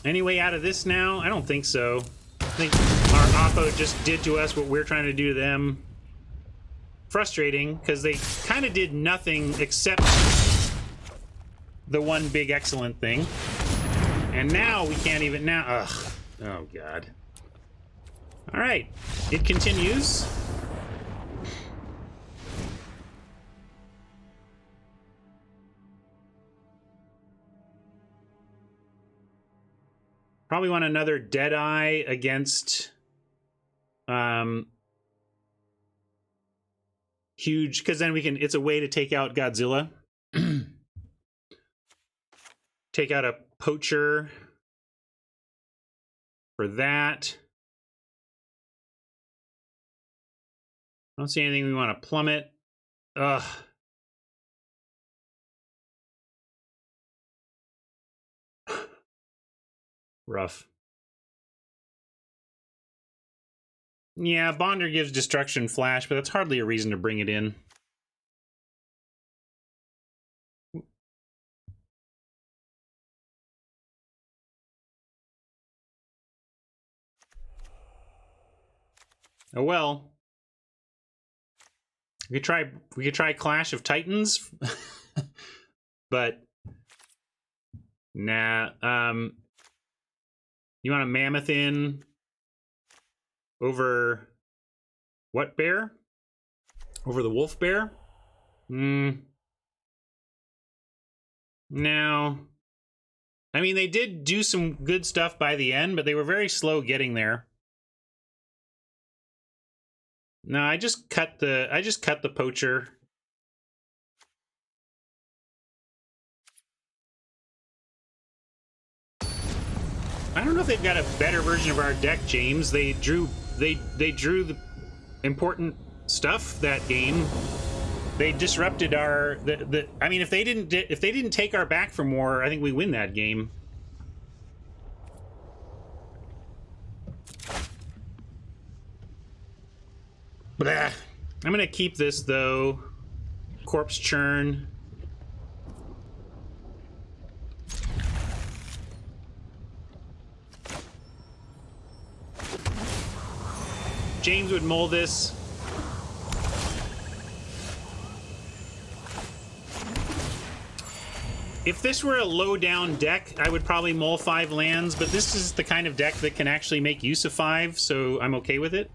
Any way out of this now? I don't think so. I think our Oppo just did to us what we're trying to do to them. Frustrating, because they kind of did nothing except the one big excellent thing. And now we can't even now. Ugh. Oh, God. All right. It continues. Probably want another Deadeye against huge, because then we can, it's a way to take out Godzilla. Take out a Poacher for that. I don't see anything we want to plummet. Ugh. Rough. Yeah, Bonder gives Destruction Flash, but that's hardly a reason to bring it in. Oh well. We could try Clash of Titans. But nah, you want a Mammoth in over what bear? Over the Wolf Bear? No. I mean, they did do some good stuff by the end, but they were very slow getting there. No, I just cut the Poacher. I don't know if they've got a better version of our deck, James. They drew the important stuff that game. They disrupted our I mean, if they didn't take our back for more, I think we win that game. Blah. I'm gonna keep this though. Corpse Churn. James would mull this. If this were a low-down deck, I would probably mull 5 lands, but this is the kind of deck that can actually make use of 5, so I'm okay with it.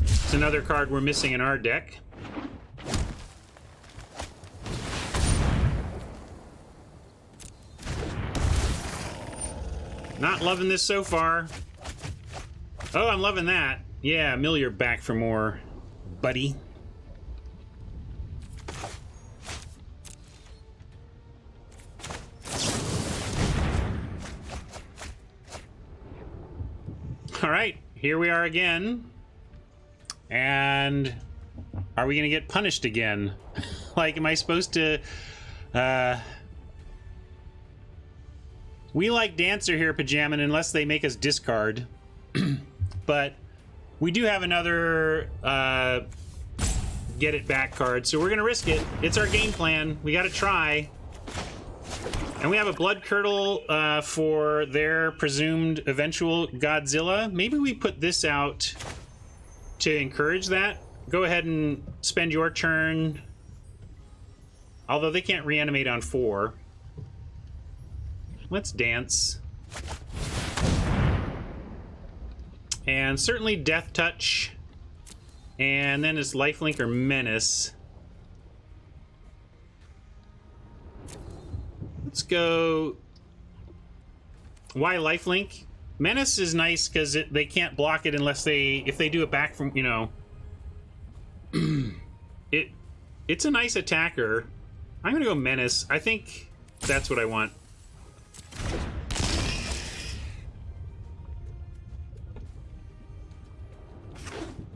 It's another card we're missing in our deck. Not loving this so far. Oh, I'm loving that. Yeah, mill your back for more, buddy. All right, here we are again. And are we gonna get punished again? Like, am I supposed to We like Dancer here, Pajaman, unless they make us discard. But we do have another get it back card, so we're gonna risk it. It's our game plan. We gotta try. And we have a Blood Curdle for their presumed eventual Godzilla. Maybe we put this out to encourage that. Go ahead and spend your turn. Although they can't reanimate on 4. Let's dance. And certainly Death Touch. And then it's Lifelink or Menace. Let's go... Why Lifelink? Menace is nice because they can't block it unless if they do it back from, you know... It's a nice attacker. I'm gonna go Menace. I think that's what I want.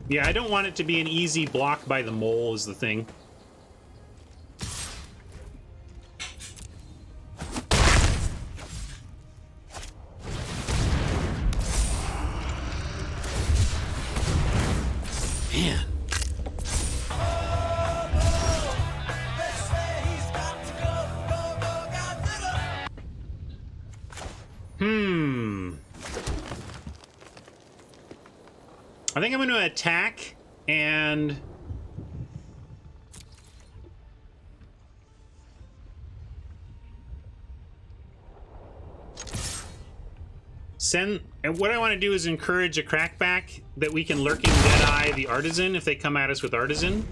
Yeah, I don't want it to be an easy block by the mole is the thing. Man. I think I'm going to attack and send. And what I want to do is encourage a crackback that we can Lurking Deadeye the Artisan if they come at us with Artisan.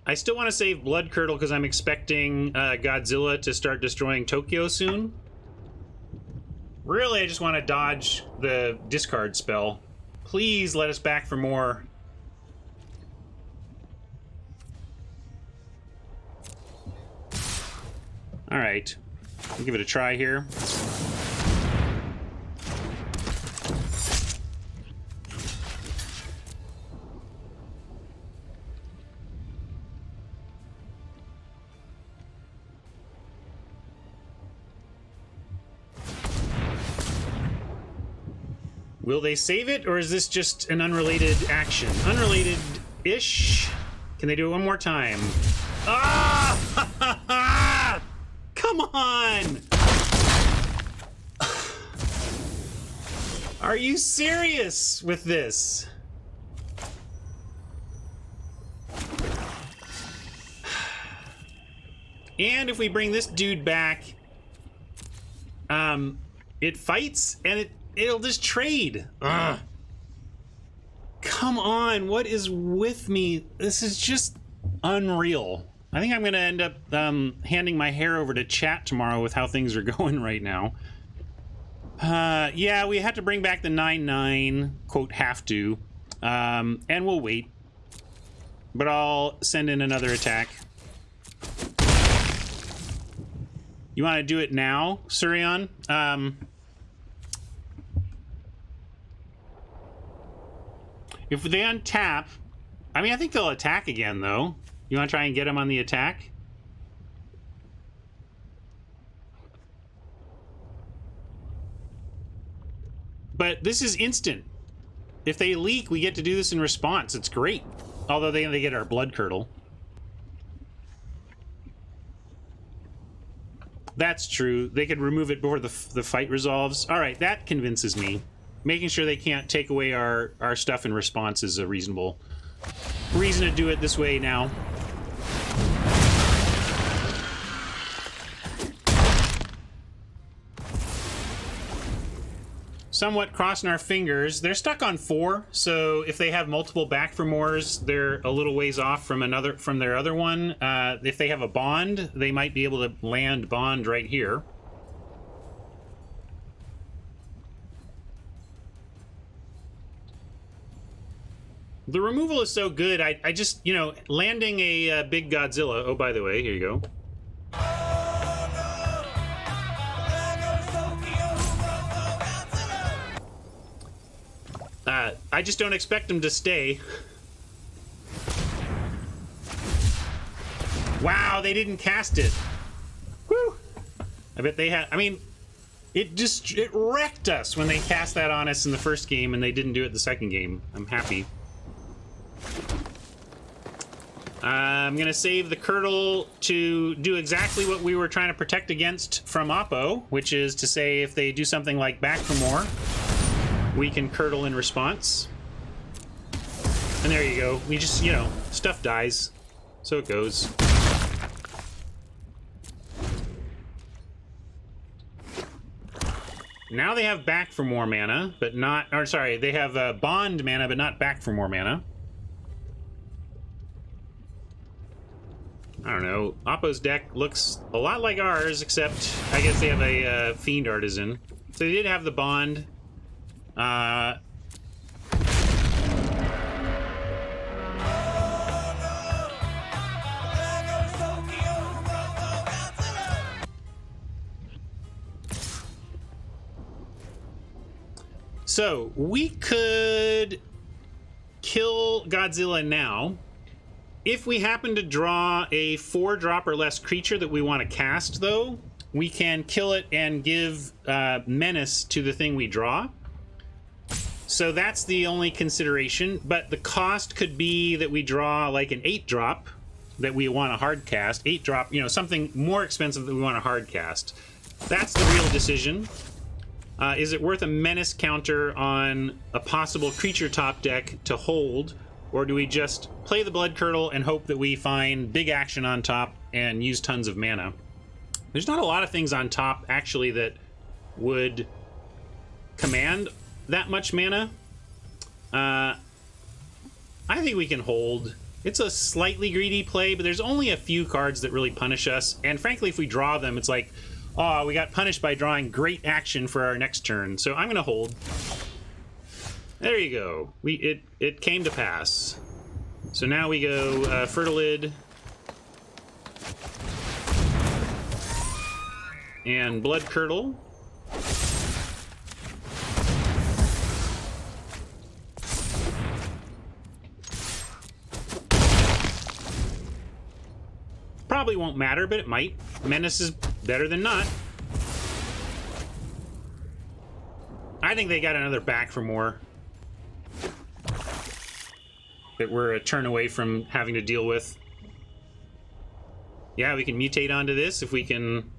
I still want to save Blood Curdle because I'm expecting Godzilla to start destroying Tokyo soon. Really, I just want to dodge the discard spell. Please let us back for more. All right, we'll give it a try here. Will they save it, or is this just an unrelated action? Unrelated-ish? Can they do it one more time? Ah! Come on! Are you serious with this? And if we bring this dude back, it fights, and it'll just trade. Ugh. Come on, what is with me? This is just unreal. I think I'm gonna end up handing my hair over to chat tomorrow with how things are going right now. Yeah, we had to bring back the 9/9, quote, have to. And we'll wait. But I'll send in another attack. You want to do it now, Surion? If they untap... I mean, I think they'll attack again, though. You want to try and get them on the attack? But this is instant. If they leak, we get to do this in response. It's great. Although they get our Blood Curdle. That's true. They could remove it before the fight resolves. All right, that convinces me. Making sure they can't take away our stuff in response is a reasonable reason to do it this way now. Somewhat crossing our fingers. They're stuck on 4, so if they have multiple back for mores, they're a little ways off from their other one. If they have a bond, they might be able to land bond right here. The removal is so good. I just, you know, landing a big Godzilla. Oh, by the way, here you go. I just don't expect them to stay. Wow, they didn't cast it. Whew. I bet they had... I mean, It wrecked us when they cast that on us in the first game and they didn't do it the second game. I'm happy. I'm gonna save the Curdle to do exactly what we were trying to protect against from Oppo, which is to say if they do something like back for more, we can Curdle in response. And there you go. We just, you know, stuff dies. So it goes. Now they have back for more mana, but not... Or sorry, they have bond mana, but not back for more mana. I don't know. Oppo's deck looks a lot like ours, except I guess they have a Fiend Artisan. So they did have the bond. So, we could kill Godzilla now. If we happen to draw a 4-drop or less creature that we want to cast, though, we can kill it and give Menace to the thing we draw. So that's the only consideration, but the cost could be that we draw like an 8-drop that we want to hard cast. 8-drop, you know, something more expensive that we want to hard cast. That's the real decision. Is it worth a Menace counter on a possible creature top deck to hold, or do we just play the Blood Curdle and hope that we find big action on top and use tons of mana? There's not a lot of things on top, actually, that would command that much mana. I think we can hold. It's a slightly greedy play, but there's only a few cards that really punish us, and frankly, if we draw them, it's like, oh, we got punished by drawing great action for our next turn, so I'm gonna hold. There you go. It came to pass. So now we go Fertilid and Blood Curdle. Probably won't matter, but it might. Menace is better than not. I think they got another back for more that we're a turn away from having to deal with. Yeah, we can mutate onto this if we can.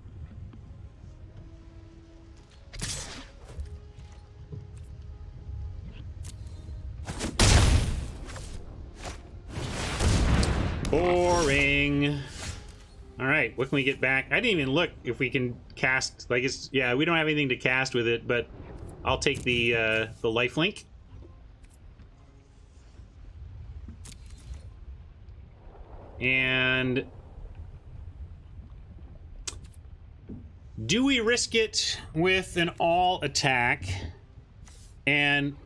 Boring. All right, what can we get back? I didn't even look if we can cast, like, it's, yeah, we don't have anything to cast with it, but I'll take the lifelink. And do we risk it with an all attack and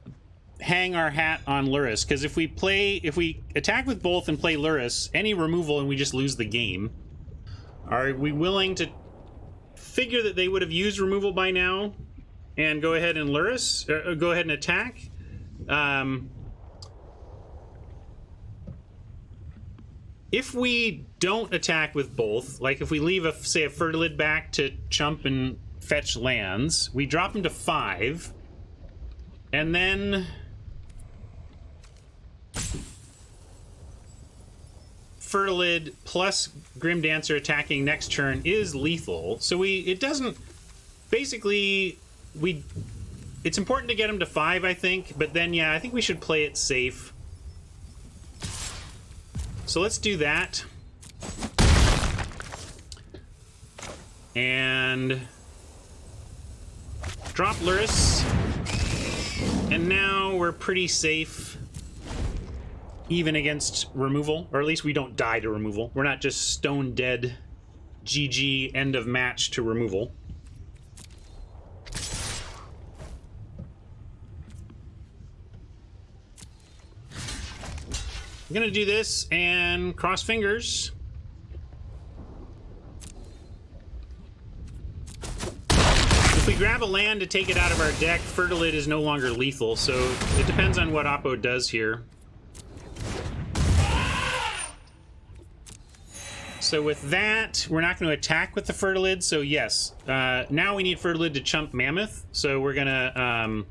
hang our hat on Luris? Because if we attack with both and play Luris, any removal and we just lose the game. Are we willing to figure that they would have used removal by now and go ahead and Luris, go ahead and attack? If we don't attack with both, like if we leave, say, a Fertilid back to chump and fetch lands, we drop them to 5, and then Fertilid plus Grim Dancer attacking next turn is lethal. So it doesn't, basically, it's important to get them to 5, I think, but then, yeah, I think we should play it safe. So let's do that. And drop Luris. And now we're pretty safe, even against removal, or at least we don't die to removal. We're not just stone dead, GG, end of match to removal. I'm gonna do this and cross fingers. If we grab a land to take it out of our deck, Fertilid is no longer lethal, so it depends on what Oppo does here. so with that, we're not going to attack with the Fertilid, so yes. Now we need Fertilid to chump Mammoth, so we're going to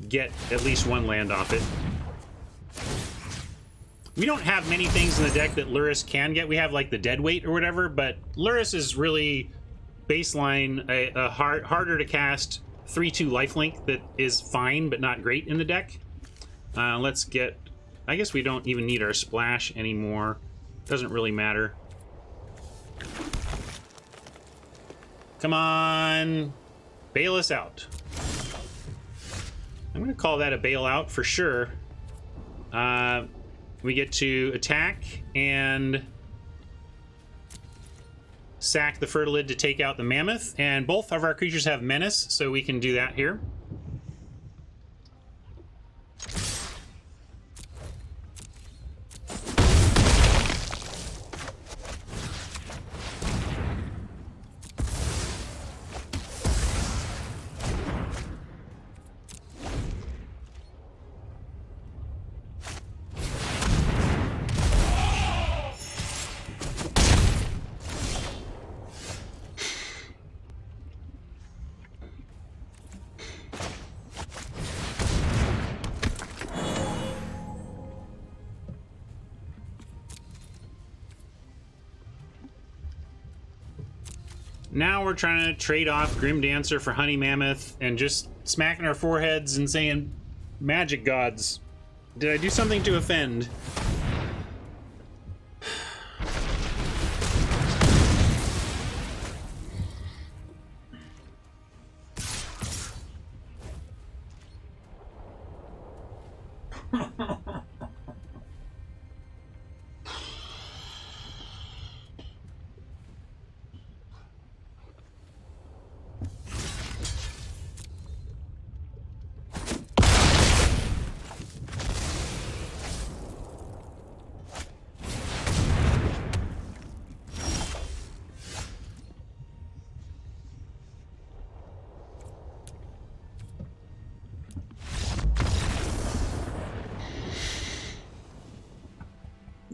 get at least one land off it. We don't have many things in the deck that Luris can get. We have, like, the Deadweight or whatever, but Luris is really baseline a harder to cast 3/2 lifelink that is fine, but not great in the deck. Let's get... I guess we don't even need our splash anymore. Doesn't really matter. Come on. Bail us out. I'm going to call that a bailout for sure. We get to attack and sack the Fertilid to take out the Mammoth. And both of our creatures have Menace, so we can do that here. Now we're trying to trade off Grim Dancer for Honey Mammoth and just smacking our foreheads and saying, Magic gods, did I do something to offend?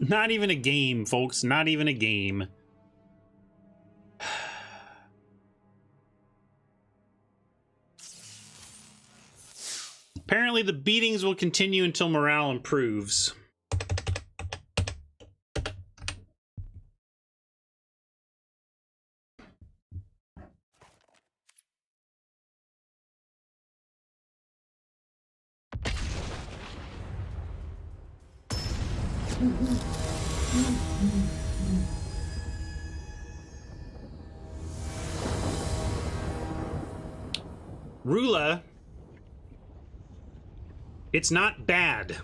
Not even a game, folks. Not even a game. Apparently the beatings will continue until morale improves. Rula, it's not bad.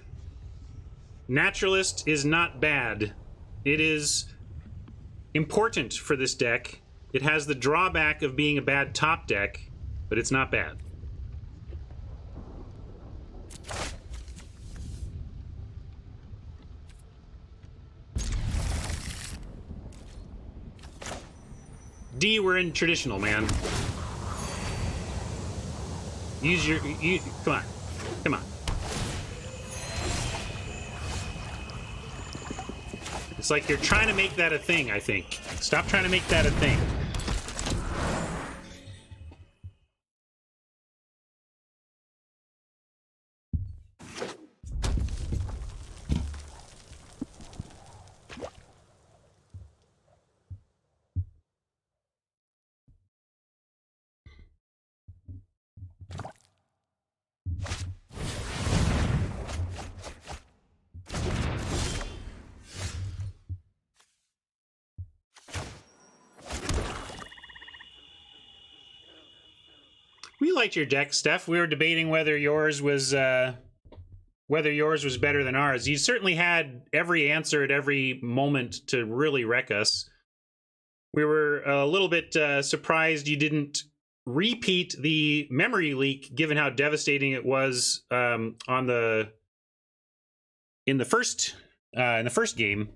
Naturalist is not bad. It is important for this deck. It has the drawback of being a bad top deck, but it's not bad. D, we're in traditional, man. Use your... come on. Come on. It's like you're trying to make that a thing, I think. Stop trying to make that a thing. We liked your deck, Steph. We were debating whether yours was better than ours. You certainly had every answer at every moment to really wreck us. We were a little bit surprised you didn't repeat the memory leak, given how devastating it was in the first game.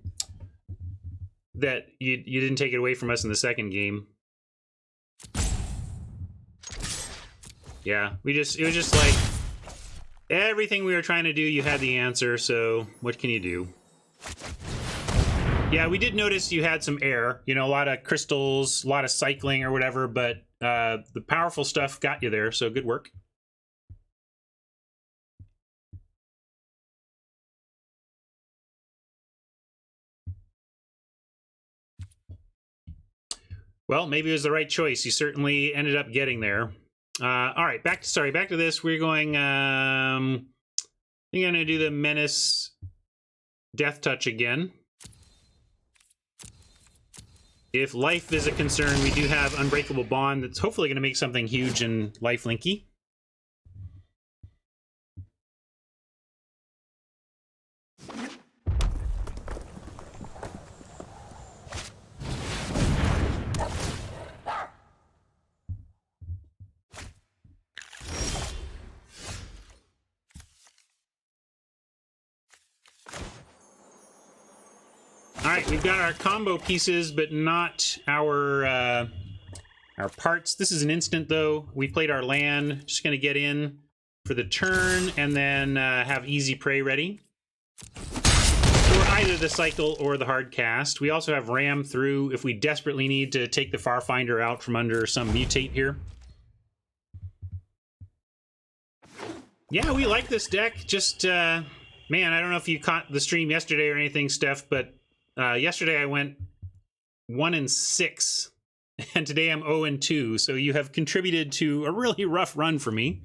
That you didn't take it away from us in the second game. Yeah, it was just like everything we were trying to do, you had the answer, so what can you do? Yeah, we did notice you had some air, you know, a lot of crystals, a lot of cycling or whatever, but the powerful stuff got you there, so good work. Well, maybe it was the right choice. You certainly ended up getting there. All right, back to this. We're going. I'm gonna do the Menace Death Touch again. If life is a concern, we do have Unbreakable Bond that's hopefully going to make something huge and lifelinky. All right, we've got our combo pieces, but not our parts. This is an instant, though. We played our land. Just going to get in for the turn and then have easy prey ready. For either the cycle or the hard cast. We also have ram through if we desperately need to take the Farfinder out from under some mutate here. Yeah, we like this deck. Just, man, I don't know if you caught the stream yesterday or anything, Steph, but yesterday I went 1-6, and today I'm 0-2, so you have contributed to a really rough run for me.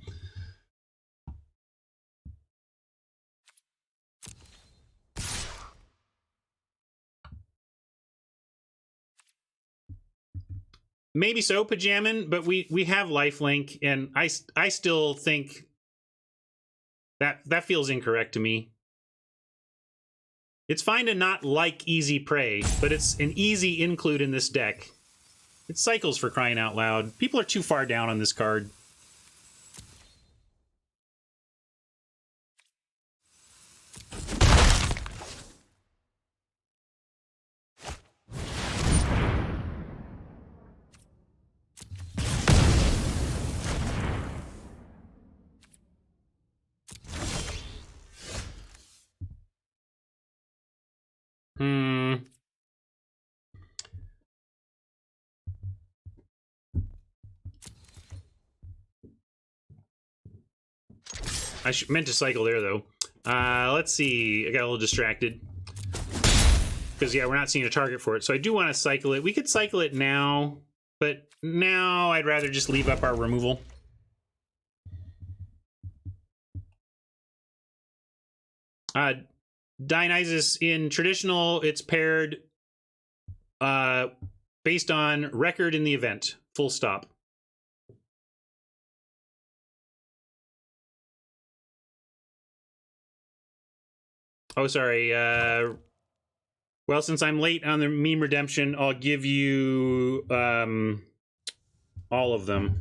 Maybe so, Pajamin, but we have lifelink, and I still think that feels incorrect to me. It's fine to not like easy prey, but it's an easy include in this deck. It cycles, for crying out loud. People are too far down on this card. I meant to cycle there, though. Let's see. I got a little distracted. Because, yeah, we're not seeing a target for it. So I do want to cycle it. We could cycle it now, but now I'd rather just leave up our removal. Dionysus, in traditional, it's paired based on record in the event. Full stop. Oh, sorry. Well, since I'm late on the meme redemption, I'll give you all of them.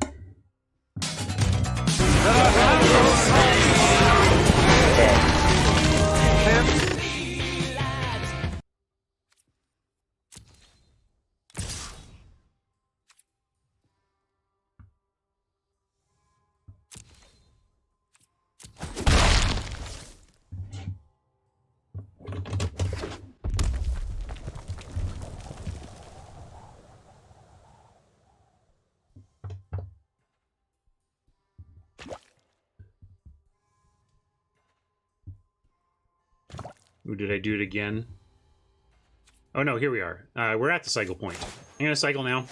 Ooh, did I do it again? Oh no, here we are. We're at the cycle point. I'm gonna cycle now.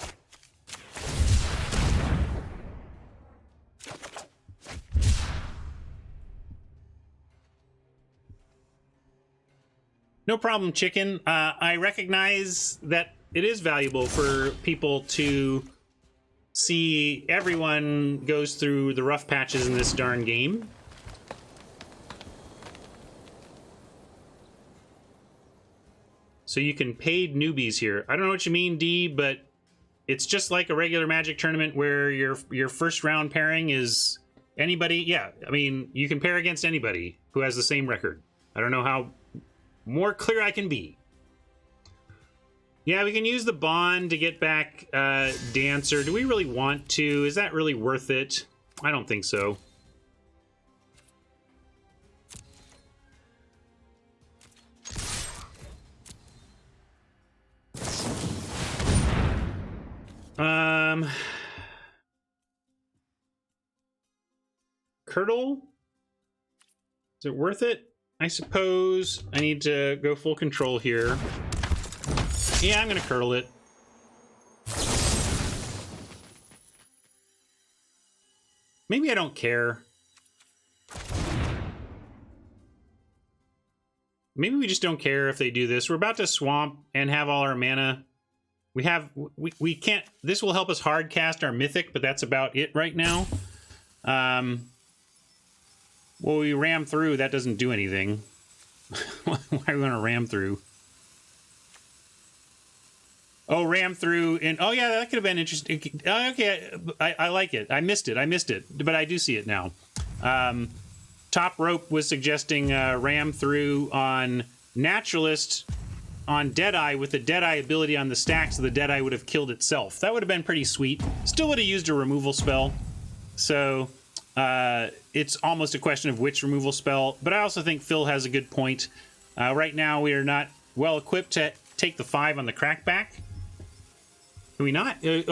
No problem, chicken. I recognize that it is valuable for people to see everyone goes through the rough patches in this darn game. So you can paid newbies here. I don't know what you mean, D, but it's just like a regular Magic tournament where your first round pairing is anybody. Yeah, I mean, you can pair against anybody who has the same record. I don't know how more clear I can be. Yeah, we can use the bond to get back Dancer. Do we really want to? Is that really worth it? I don't think so. Curdle? Is it worth it? I suppose I need to go full control here. Yeah, I'm gonna curdle it. Maybe I don't care. Maybe we just don't care if they do this. We're about to swamp and have all our mana. We can't, this will help us hard cast our mythic, but that's about it right now. Well, we ram through, that doesn't do anything. Why are we gonna ram through? Oh, ram through, and oh yeah, that could have been interesting. Okay, I like it. I missed it, but I do see it now. Top Rope was suggesting ram through on Naturalist on Deadeye with the Deadeye ability on the stack, so the Deadeye would have killed itself. That would have been pretty sweet. Still would have used a removal spell. So it's almost a question of which removal spell, but I also think Phil has a good point. Right now we are not well equipped to take the 5 on the crackback. Can we not? Sure,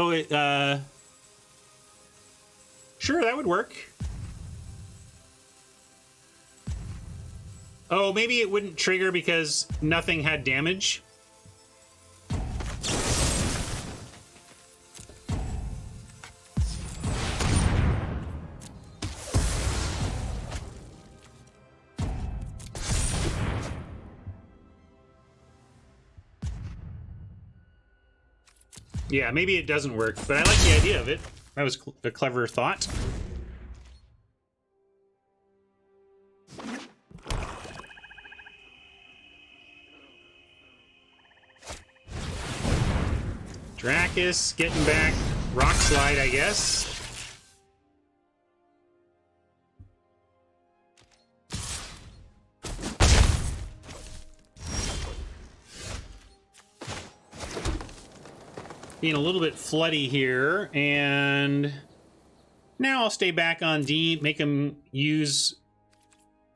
that would work. Oh, maybe it wouldn't trigger because nothing had damage. Yeah, maybe it doesn't work, but I like the idea of it. That was a clever thought. Dracus getting back. Rock Slide, I guess. Being a little bit floody here, and now I'll stay back on D, make him use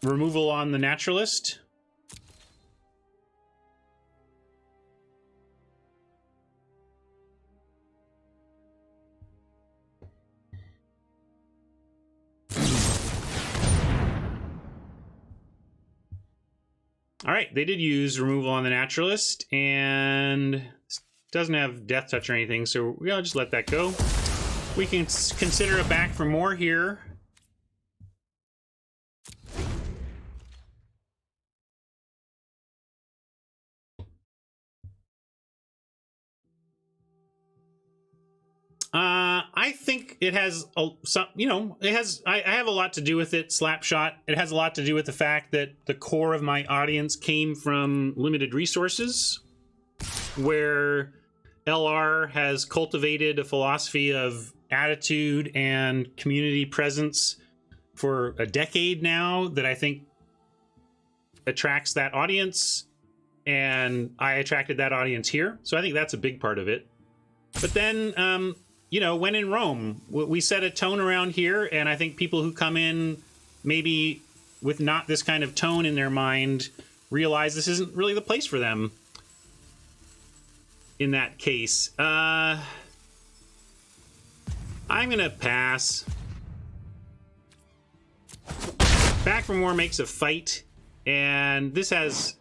removal on the Naturalist. All right, they did use removal on the Naturalist, and doesn't have Death Touch or anything, so we'll just let that go. We can consider it back for more here. I think it has some, you know, it has. I have a lot to do with it. Slapshot. It has a lot to do with the fact that the core of my audience came from limited resources, where LR has cultivated a philosophy of attitude and community presence for a decade now that I think attracts that audience, and I attracted that audience here. So I think that's a big part of it. But then, you know, when in Rome, we set a tone around here, and I think people who come in maybe with not this kind of tone in their mind realize this isn't really the place for them. In that case, I'm gonna pass. Back for More makes a fight, and this has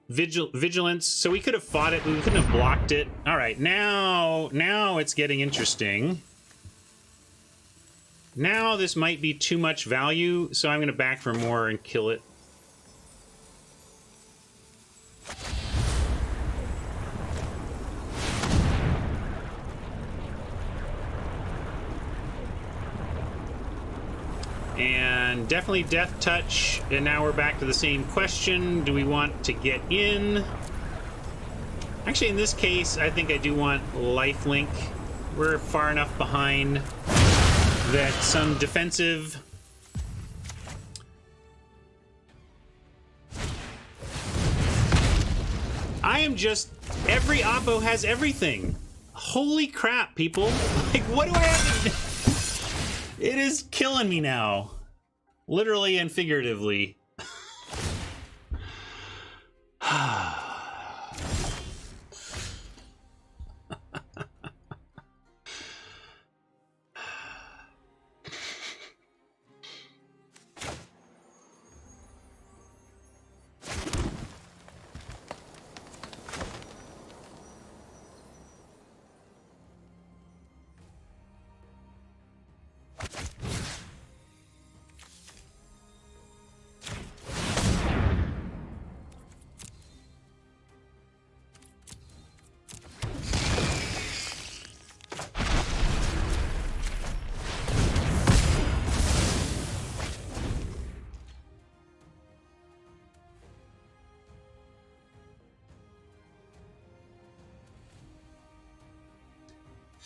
vigilance, so we could have fought it, but we couldn't have blocked it. All right, now it's getting interesting. Now this might be too much value, so I'm gonna back for more and kill it. And definitely Death Touch, and now we're back to the same question. Do we want to get in? Actually, in this case, I think I do want Lifelink. We're far enough behind that some defensive... I am just... Every oppo has everything. Holy crap, people. Like, what do I have to do? It is killing me now. Literally and figuratively.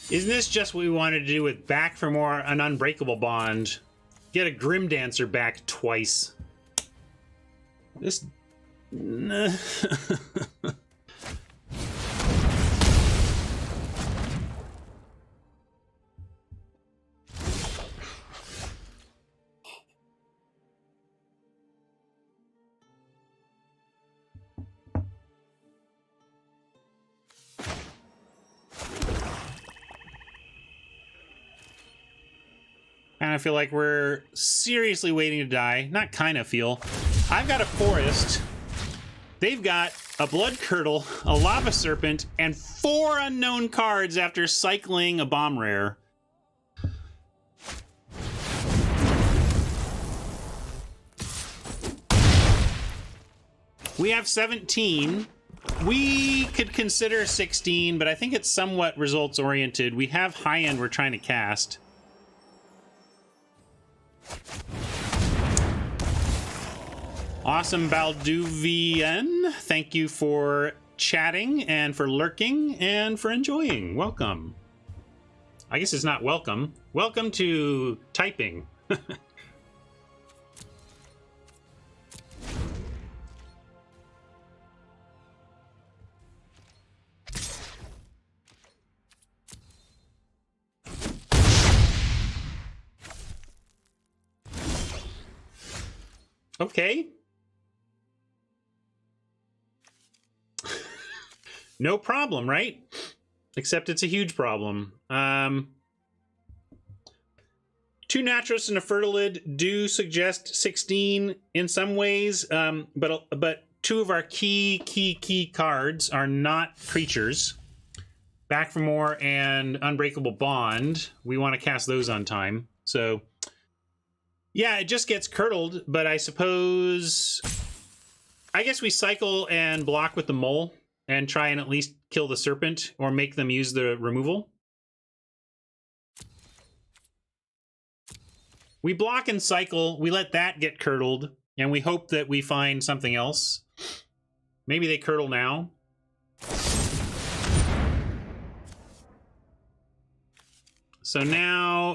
Isn't this just what we wanted to do with Back for More, an Unbreakable Bond? Get a Grim Dancer back twice. This... Kind of feel like we're seriously waiting to die. Not kind of feel. I've got a Forest. They've got a Blood Curdle, a Lava Serpent, and 4 unknown cards after cycling a Bomb Rare. We have 17. We could consider 16, but I think it's somewhat results-oriented. We have high end we're trying to cast. Awesome Balduvian, thank you for chatting and for lurking and for enjoying. Welcome. I guess it's not welcome. Welcome to typing. Okay. No problem, right? Except it's a huge problem. 2 Naturalists and a Fertilid do suggest 16 in some ways, but 2 of our key cards are not creatures. Back for More and Unbreakable Bond. We want to cast those on time. So, yeah, it just gets curdled, but I suppose... I guess we cycle and block with the Mole and try and at least kill the Serpent or make them use the removal. We block and cycle, we let that get curdled, and we hope that we find something else. Maybe they curdle now. So now,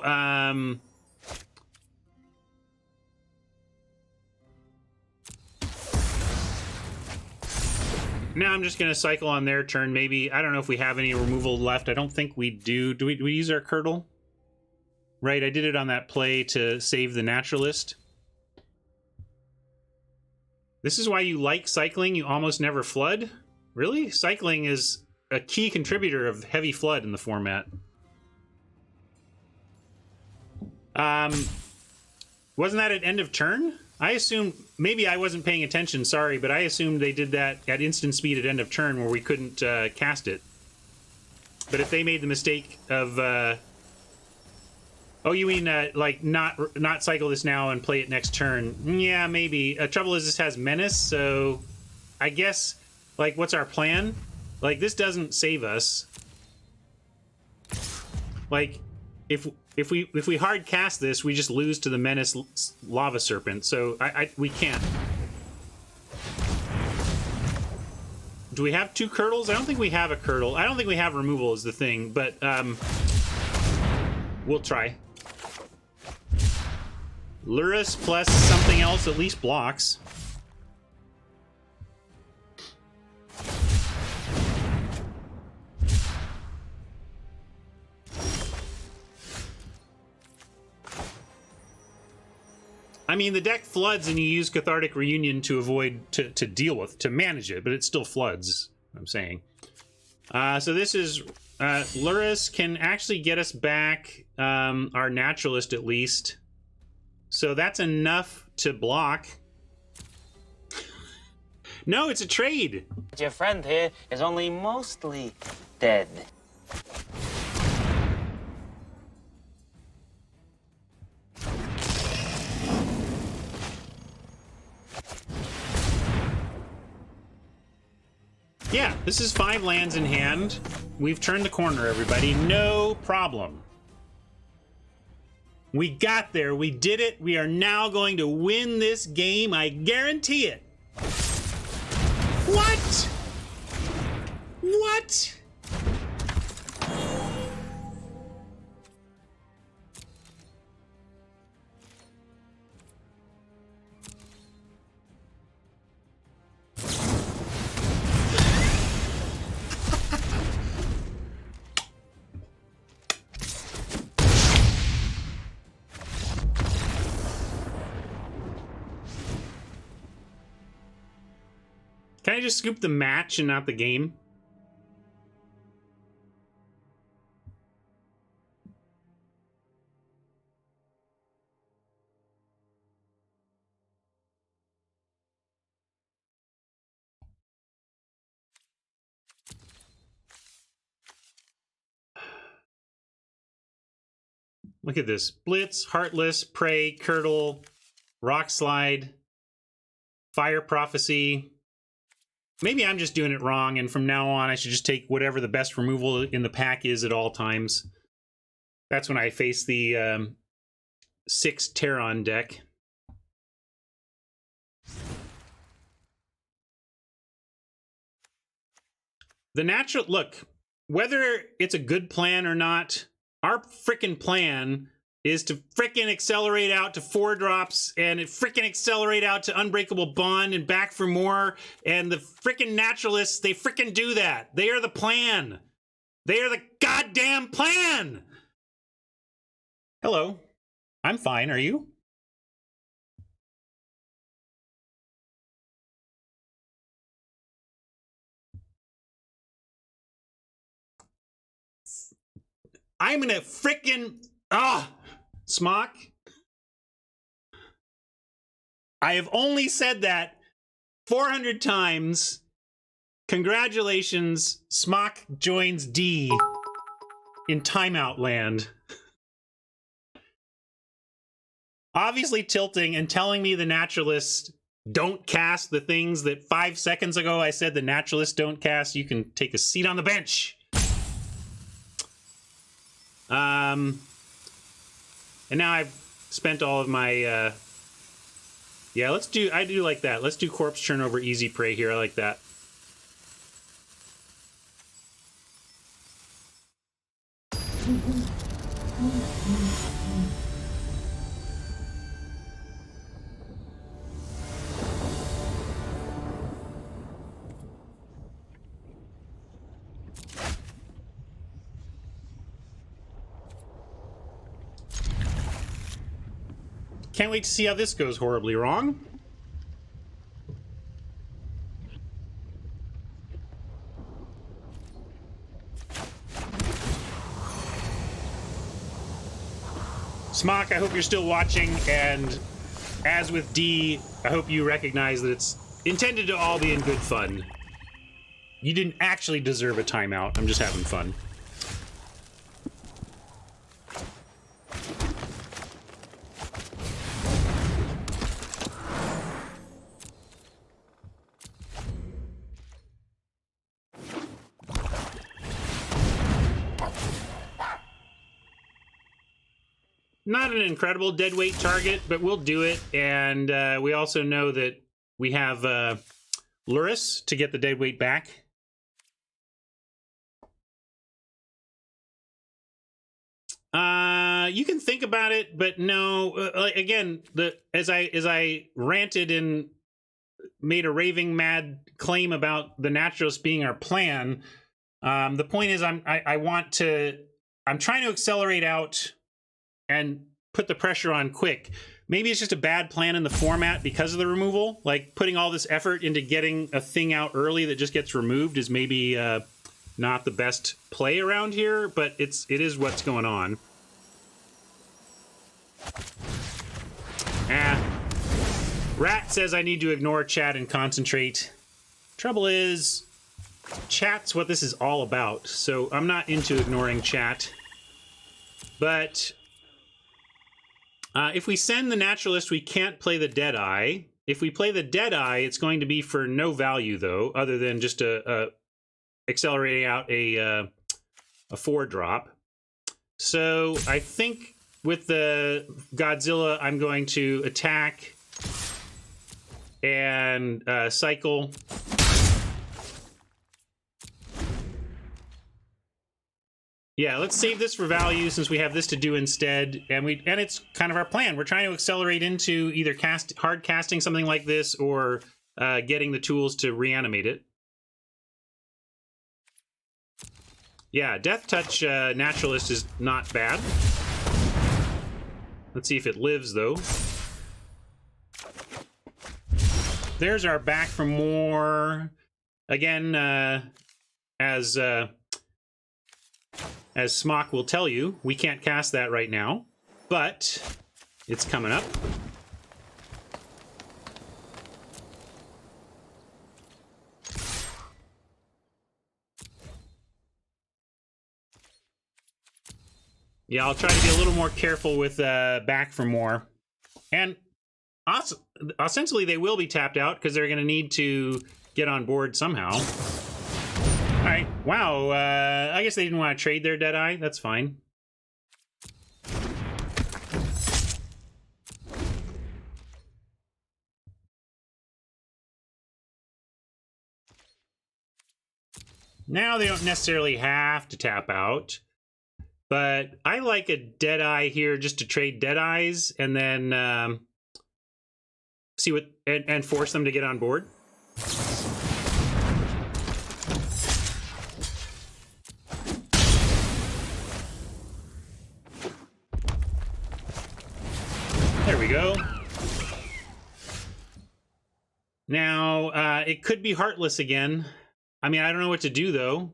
now I'm just going to cycle on their turn. Maybe, I don't know if we have any removal left. I don't think we do. Do we use our Curdle? Right, I did it on that play to save the Naturalist. This is why you like cycling. You almost never flood? Really? Cycling is a key contributor of heavy flood in the format. Wasn't that at end of turn? I assumed, maybe I wasn't paying attention, sorry, but I assumed they did that at instant speed at end of turn where we couldn't cast it. But if they made the mistake of, oh, you mean like not cycle this now and play it next turn? Yeah, maybe. Trouble is this has Menace, so I guess, like, what's our plan? Like, this doesn't save us. Like, if we hard cast this, we just lose to the Menace Lava Serpent, so we can't. Do we have 2 Curdles? I don't think we have a Curdle. I don't think we have removal is the thing, but we'll try. Luris plus something else at least blocks. I mean, the deck floods and you use Cathartic Reunion to avoid, to deal with, to manage it, but it still floods, I'm saying. So this is, Luris can actually get us back our Naturalist at least. So that's enough to block. No, it's a trade. Your friend here is only mostly dead. Yeah, this is 5 lands in hand. We've turned the corner, everybody. No problem. We got there. We did it. We are now going to win this game. I guarantee it. What? What? Can I just scoop the match and not the game? Look at this. Blitz, Heartless, Prey, Curdle, Rock Slide, Fire Prophecy. Maybe I'm just doing it wrong, and from now on I should just take whatever the best removal in the pack is at all times. That's when I face the 6 Terran deck. The natural... Look, whether it's a good plan or not, our frickin' plan is to frickin' accelerate out to 4 drops and frickin' accelerate out to Unbreakable Bond and back for more. And the frickin' naturalists, they frickin' do that. They are the plan. They are the goddamn plan. Hello. I'm fine. Are you? I'm gonna frickin' Smock. I have only said that 400 times. Congratulations, Smock joins D in timeout land. Obviously tilting and telling me the naturalists don't cast the things that 5 seconds ago I said the naturalists don't cast. You can take a seat on the bench. And now I've spent all of my, yeah, I do like that. Let's do Corpse Churn over Easy Prey here. I like that. Can't wait to see how this goes horribly wrong. Smock, I hope you're still watching, and as with D, I hope you recognize that it's intended to all be in good fun. You didn't actually deserve a timeout. I'm just having fun. Not an incredible deadweight target, but we'll do it. And we also know that we have Luris to get the deadweight back. You can think about it, but no. Again, as I ranted and made a raving mad claim about the naturalists being our plan. The point is, I'm trying to accelerate out and put the pressure on quick. Maybe it's just a bad plan in the format because of the removal. Like, putting all this effort into getting a thing out early that just gets removed is maybe not the best play around here, but it is what's going on. Rat says I need to ignore chat and concentrate. Trouble is, chat's what this is all about, so I'm not into ignoring chat. But if we send the naturalist, we can't play the Deadeye. If we play the Deadeye, it's going to be for no value, though, other than just accelerating out a 4-drop. So I think with the Godzilla, I'm going to attack and cycle. Yeah, let's save this for value since we have this to do instead, and it's kind of our plan. We're trying to accelerate into either hard casting something like this or getting the tools to reanimate it. Yeah, Death Touch Naturalist is not bad. Let's see if it lives, though. There's our back for more. Again, as Smock will tell you, we can't cast that right now, but it's coming up. Yeah, I'll try to be a little more careful with back for more. And ostensibly, they will be tapped out because they're going to need to get on board somehow. All right. Wow. I guess they didn't want to trade their Deadeye. That's fine. Now they don't necessarily have to tap out. But I like a Deadeye here just to trade Deadeyes and then see what and force them to get on board. There we go. Now, it could be Heartless again. I mean, I don't know what to do, though.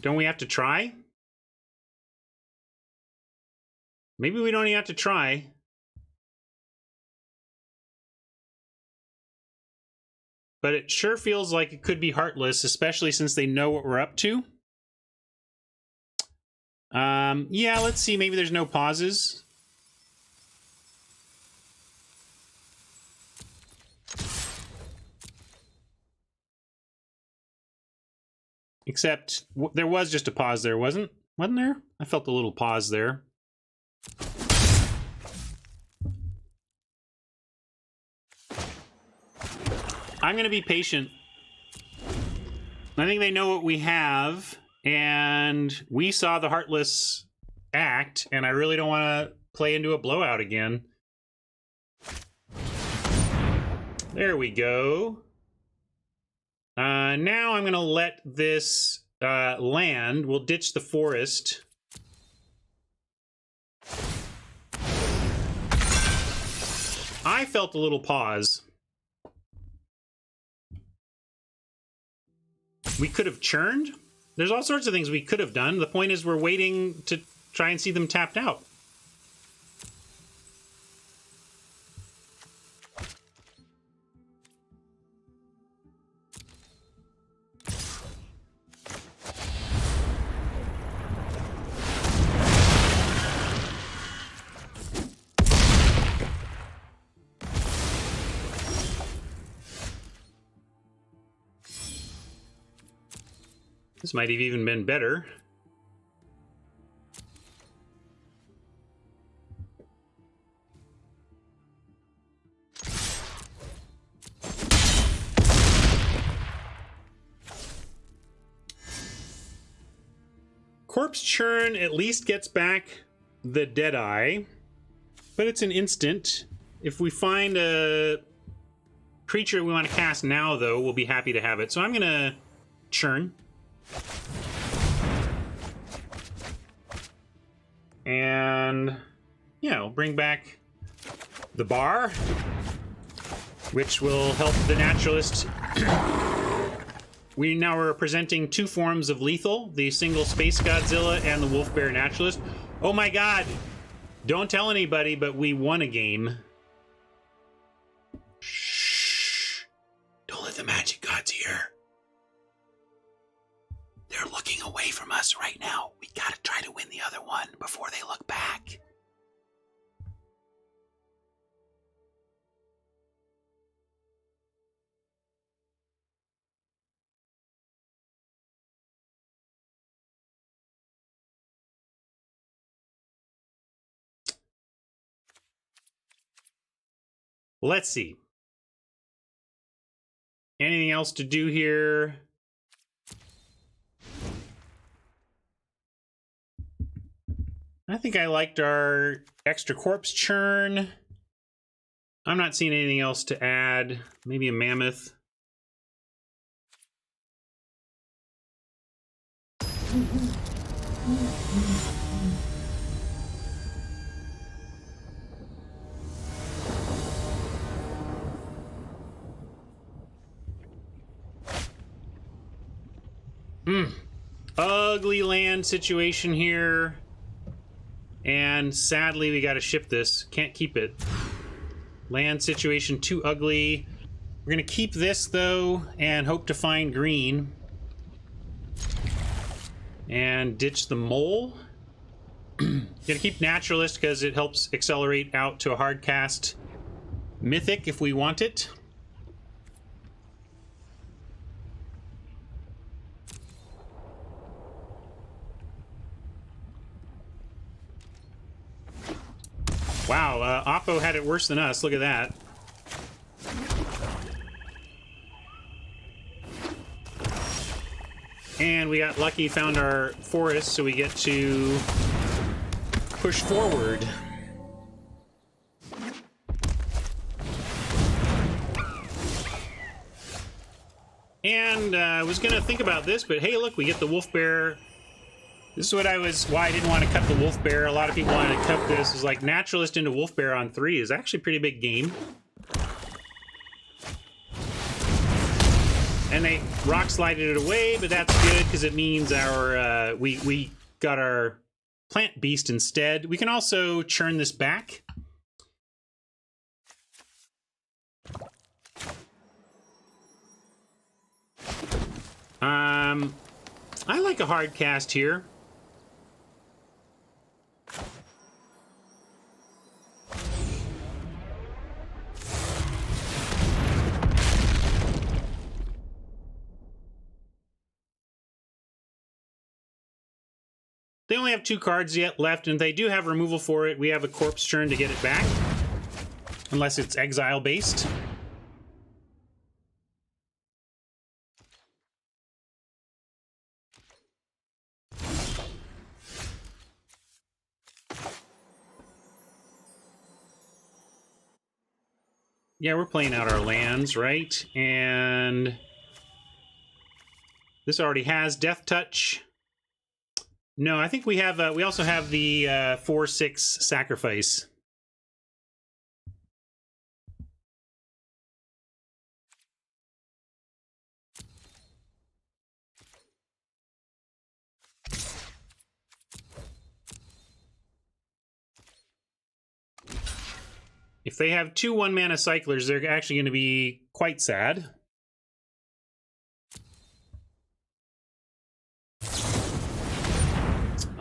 Don't we have to try? Maybe we don't even have to try. But it sure feels like it could be Heartless, especially since they know what we're up to. Yeah, let's see. Maybe there's no pauses. Except there was just a pause there, wasn't there? I felt a little pause there. I'm going to be patient. I think they know what we have, and we saw the Heartless act, and I really don't want to play into a blowout again. There we go. Now I'm going to let this land. We'll ditch the forest. I felt a little pause. We could have churned. There's all sorts of things we could have done. The point is we're waiting to try and see them tapped out. This might have even been better. Corpse Churn at least gets back the Deadeye, but it's an instant. If we find a creature we want to cast now, though, we'll be happy to have it. So I'm going to churn. And yeah, we'll bring back the bar, which will help the naturalist. We now are presenting two forms of lethal, the single Space Godzilla and the Wolf Bear Naturalist. Oh my god! Don't tell anybody, but we won a game. Shh! Don't let the magic gods hear. They're looking away from us right now. We gotta try to win the other one before they look back. Let's see. Anything else to do here? I think I liked our extra corpse churn. I'm not seeing anything else to add. Maybe a mammoth. Ugly land situation here. And sadly, we got to ship this. Can't keep it. Land situation too ugly. We're going to keep this, though, and hope to find green. And ditch the mole. Gonna keep naturalist because it helps accelerate out to a hard cast mythic if we want it. Wow, Oppo had it worse than us. Look at that. And we got lucky, found our forest, so we get to push forward. And I was gonna think about this, but hey, look, we get the wolf bear. This is why I didn't want to cut the wolf bear. A lot of people wanted to cut this. Is like naturalist into wolf bear on 3 is actually a pretty big game. And they rock slided it away, but that's good because it means our we got our plant beast instead. We can also churn this back. I like a hard cast here. They only have 2 cards yet left, and they do have removal for it. We have a corpse churn to get it back. Unless it's exile based. Yeah, we're playing out our lands, right? And this already has Death Touch. No, I think we have. We also have the 4/6 sacrifice. If they have 2 1-mana cyclers, they're actually going to be quite sad.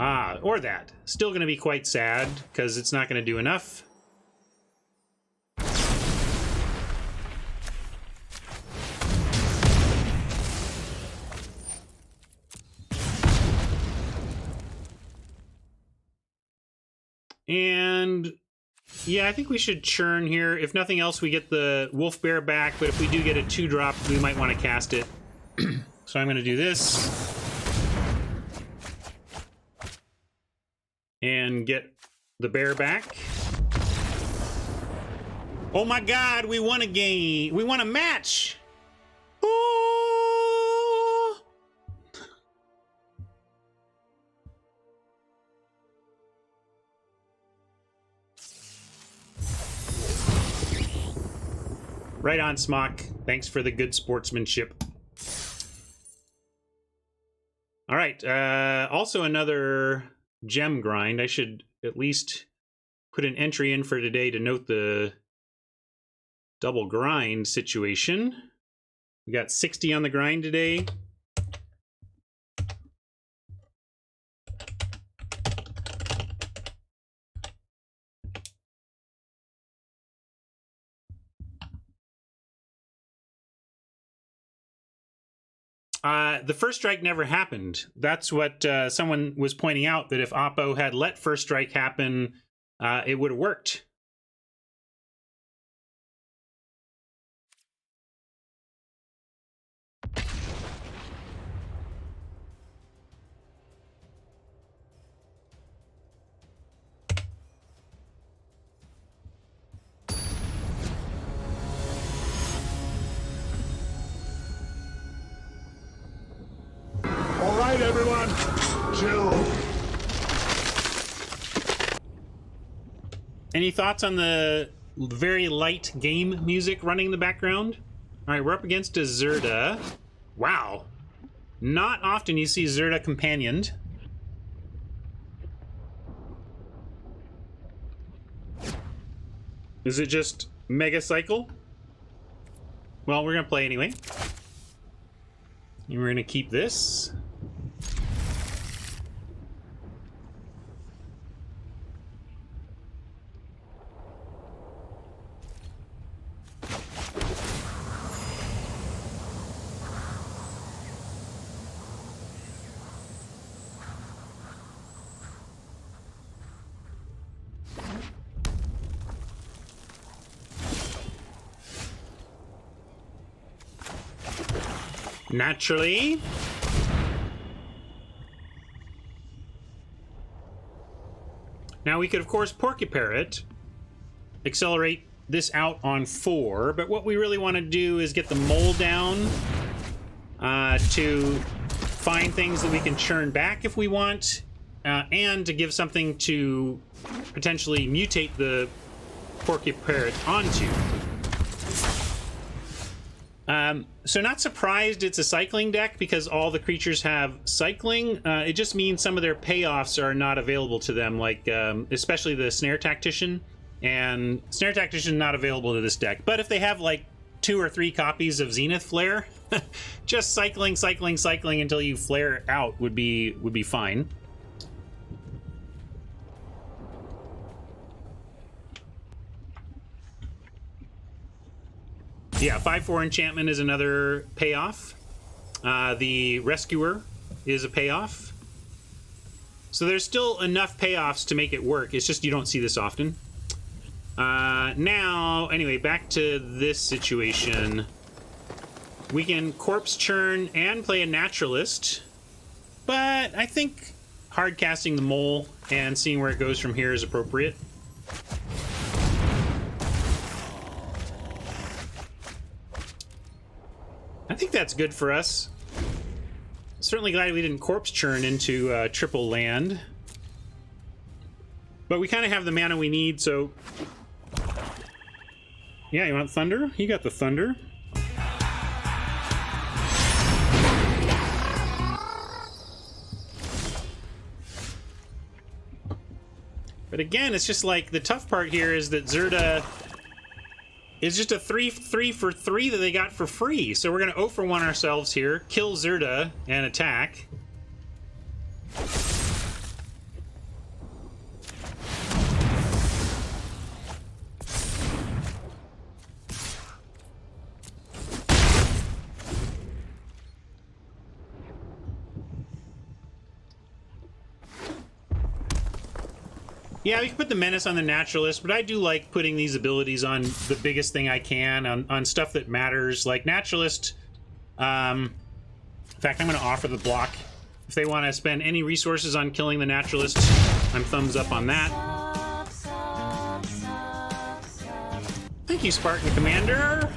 Ah, or that. Still going to be quite sad, because it's not going to do enough. And yeah, I think we should churn here. If nothing else, we get the wolf bear back, but if we do get a 2-drop, we might want to cast it. So I'm going to do this. And get the bear back. Oh my god, we won a game. We won a match. Oh! Right on, Smock. Thanks for the good sportsmanship. All right, also another gem grind. I should at least put an entry in for today to note the double grind situation. We got 60 on the grind today. The first strike never happened. That's what someone was pointing out, that if Oppo had let first strike happen, it would have worked. Everyone, chill. Any thoughts on the very light game music running in the background? All right, we're up against a Zerda. Wow. Not often you see Zerda companioned. Is it just Mega Cycle? Well, we're gonna play anyway. And we're gonna keep this. Naturally. Now we could, of course, Porcupare it, accelerate this out on 4, but what we really want to do is get the mole down to find things that we can churn back if we want, and to give something to potentially mutate the Porcupare onto. So not surprised it's a cycling deck because all the creatures have cycling. It just means some of their payoffs are not available to them, like especially the Snare Tactician. And Snare Tactician not available to this deck. But if they have like 2 or 3 copies of Zenith Flare, just cycling until you flare out would be fine. Yeah, 5/4 enchantment is another payoff. The Rescuer is a payoff. So there's still enough payoffs to make it work. It's just you don't see this often. Now, anyway, back to this situation. We can Corpse Churn and play a Naturalist. But I think hard casting the Mole and seeing where it goes from here is appropriate. I think that's good for us. Certainly glad we didn't Corpse Churn into triple land. But we kind of have the mana we need, so... Yeah, you want Thunder? You got the Thunder. But again, it's just like the tough part here is that Zerda is just a 3 for 3 that they got for free. So we're going to 0 for 1 ourselves here, kill Zerda, and attack. Yeah, we can put the Menace on the Naturalist, but I do like putting these abilities on the biggest thing I can, on stuff that matters, like Naturalist. In fact, I'm going to offer the block. If they want to spend any resources on killing the Naturalist, I'm thumbs up on that. Thank you, Spartan Commander.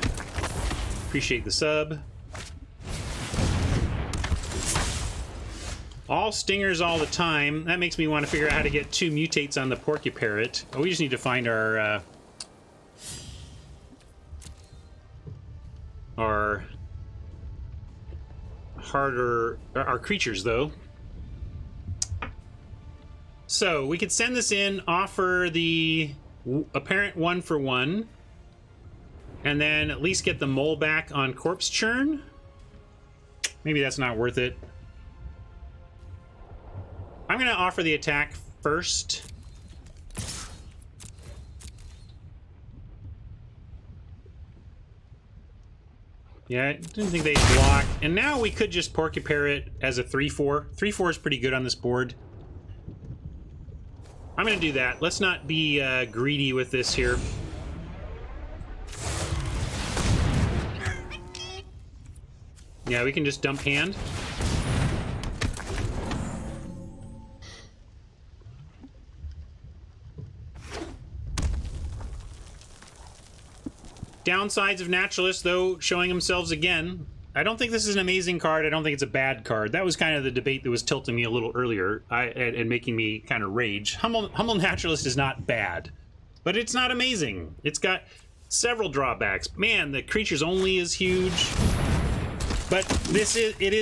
Appreciate the sub. All stingers all the time. That makes me want to figure out how to get 2 mutates on the Porcupare. Oh, we just need to find our harder our creatures, though. So we could send this in, offer the apparent 1 for 1, and then at least get the mole back on Corpse Churn. Maybe that's not worth it. I'm going to offer the attack first. Yeah, I didn't think they'd block. And now we could just Porcupare it as a 3/4. 3/4 is pretty good on this board. I'm going to do that. Let's not be greedy with this here. Yeah, we can just dump hand. Downsides of Naturalists, though, showing themselves again. I don't think this is an amazing card. I don't think it's a bad card. That was kind of the debate that was tilting me a little earlier and making me kind of rage. Humble Naturalist is not bad, but it's not amazing. It's got several drawbacks. Man, the creature's only is huge. But this is it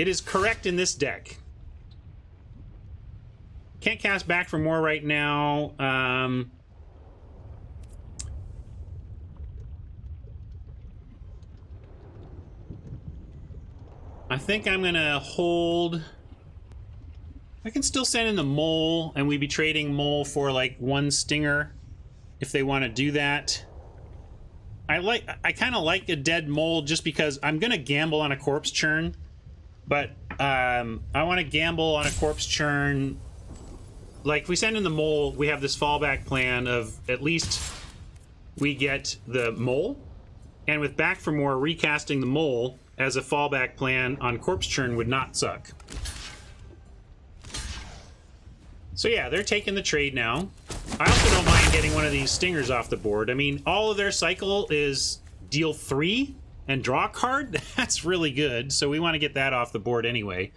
is correct in this deck. Can't cast Back for More right now. I think I'm gonna hold. I can still send in the Mole, and we'd be trading Mole for like 1 Stinger if they want to do that. I kind of like a dead Mole just because I'm gonna gamble on a Corpse Churn, but I want to gamble on a Corpse Churn. Like, if we send in the Mole, we have this fallback plan of at least we get the Mole, and with Back for More, recasting the Mole as a fallback plan on Corpse Churn would not suck. So yeah, they're taking the trade now. I also don't mind getting one of these Stingers off the board. I mean, all of their cycle is deal 3 and draw a card. That's really good, so we want to get that off the board anyway.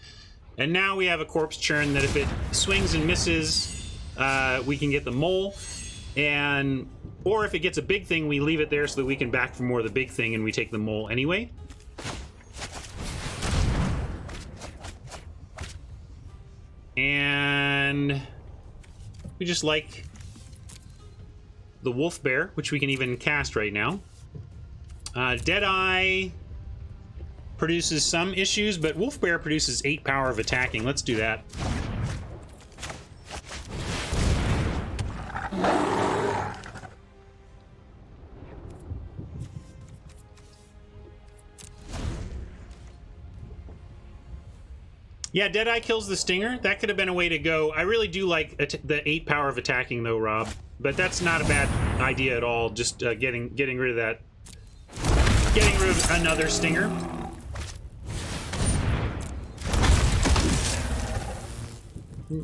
And now we have a Corpse Churn that if it swings and misses, we can get the Mole. Or if it gets a big thing, we leave it there so that we can Back for More of the big thing and we take the Mole anyway. And we just like the Wolf Bear, which we can even cast right now. Deadeye produces some issues, but Wolf Bear produces 8 power of attacking. Let's do that. Yeah, Deadeye kills the Stinger. That could have been a way to go. I really do like the 8 power of attacking, though, Rob. But that's not a bad idea at all. Just getting rid of that. Getting rid of another Stinger.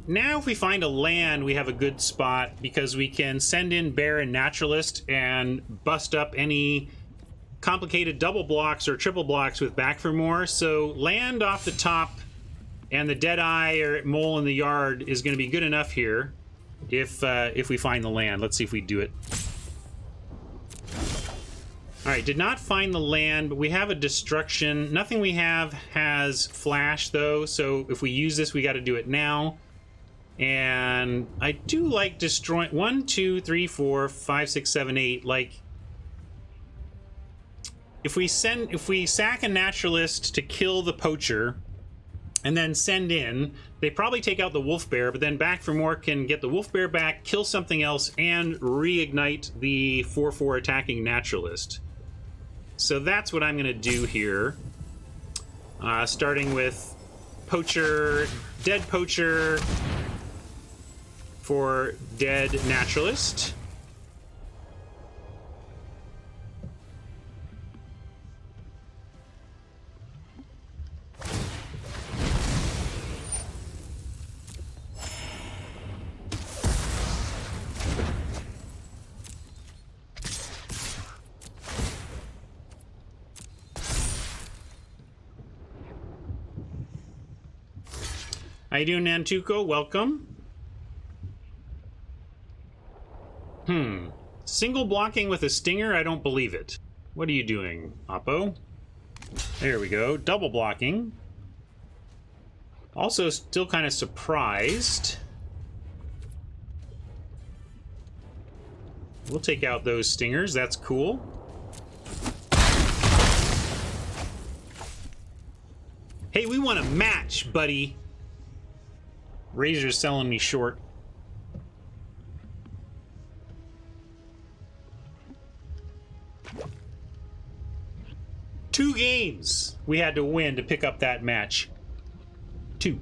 Now, if we find a land, we have a good spot because we can send in Bear and Naturalist and bust up any complicated double blocks or triple blocks with Back for More. So land off the top. And the Deadeye or Mole in the yard is going to be good enough here if we find the land. Let's see if we do it. All right, did not find the land, but we have a Destruction. Nothing we have has Flash, though, so if we use this, we got to do it now. And I do like destroying 1, 2, 3, 4, 5, 6, 7, 8. Like, if we sack a Naturalist to kill the Poacher and then send in, they probably take out the Wolf Bear, but then Back for More can get the Wolf Bear back, kill something else, and reignite the 4/4 attacking Naturalist. So that's what I'm going to do here. Starting with Poacher, dead Poacher for dead Naturalist. How you doing, Nantuko? Welcome. Single blocking with a Stinger? I don't believe it. What are you doing, Oppo? There we go. Double blocking. Also, still kind of surprised. We'll take out those Stingers. That's cool. Hey, we want a match, buddy. Razor's selling me short. Two games we had to win to pick up that match. 2.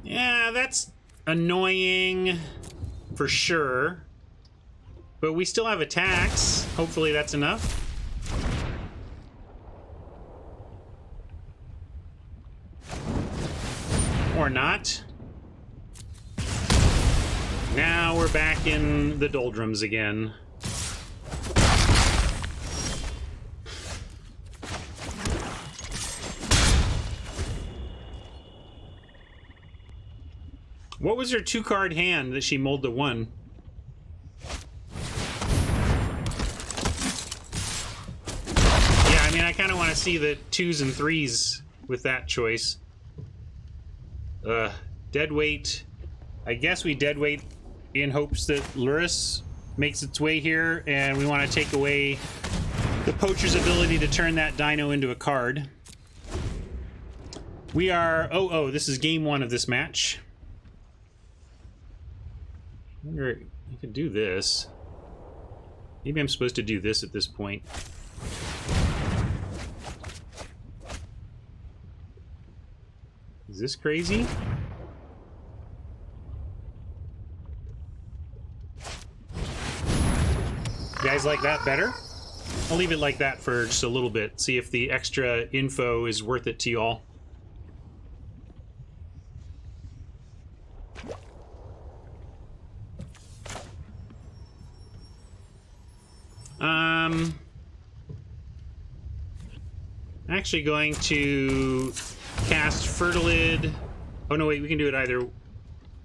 Yeah, that's annoying for sure. But we still have attacks. Hopefully that's enough. Or not. Now we're back in the doldrums again. What was her 2-card hand that she mulled to 1? to see the 2s and 3s with that choice. Dead weight. I guess we dead weight in hopes that Luris makes its way here, and we want to take away the poacher's ability to turn that dino into a card. We are... Oh, this is game 1 of this match. I wonder... I could do this. Maybe I'm supposed to do this at this point. Is this crazy? You guys like that better? I'll leave it like that for just a little bit. See if the extra info is worth it to you all. Actually going to cast Fertilid. Oh no, wait, we can do it either.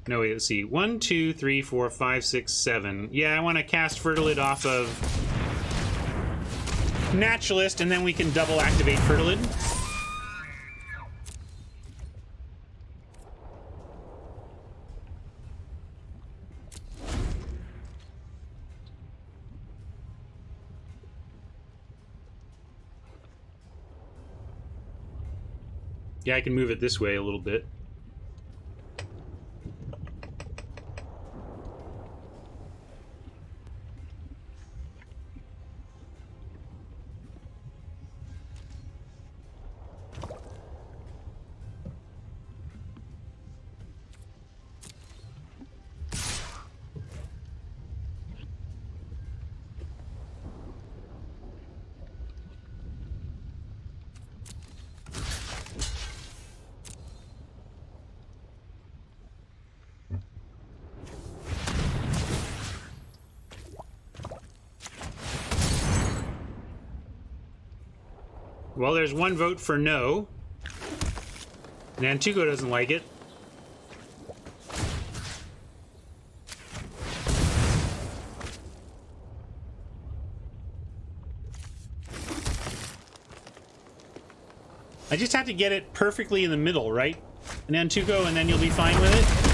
No, wait, let's see. 1, 2, 3, 4, 5, 6, 7. Yeah, I want to cast Fertilid off of Naturalist, and then we can double activate Fertilid. Yeah, I can move it this way a little bit. Well, there's one vote for no. Nantuko doesn't like it. I just have to get it perfectly in the middle, right? Nantuko, and then you'll be fine with it?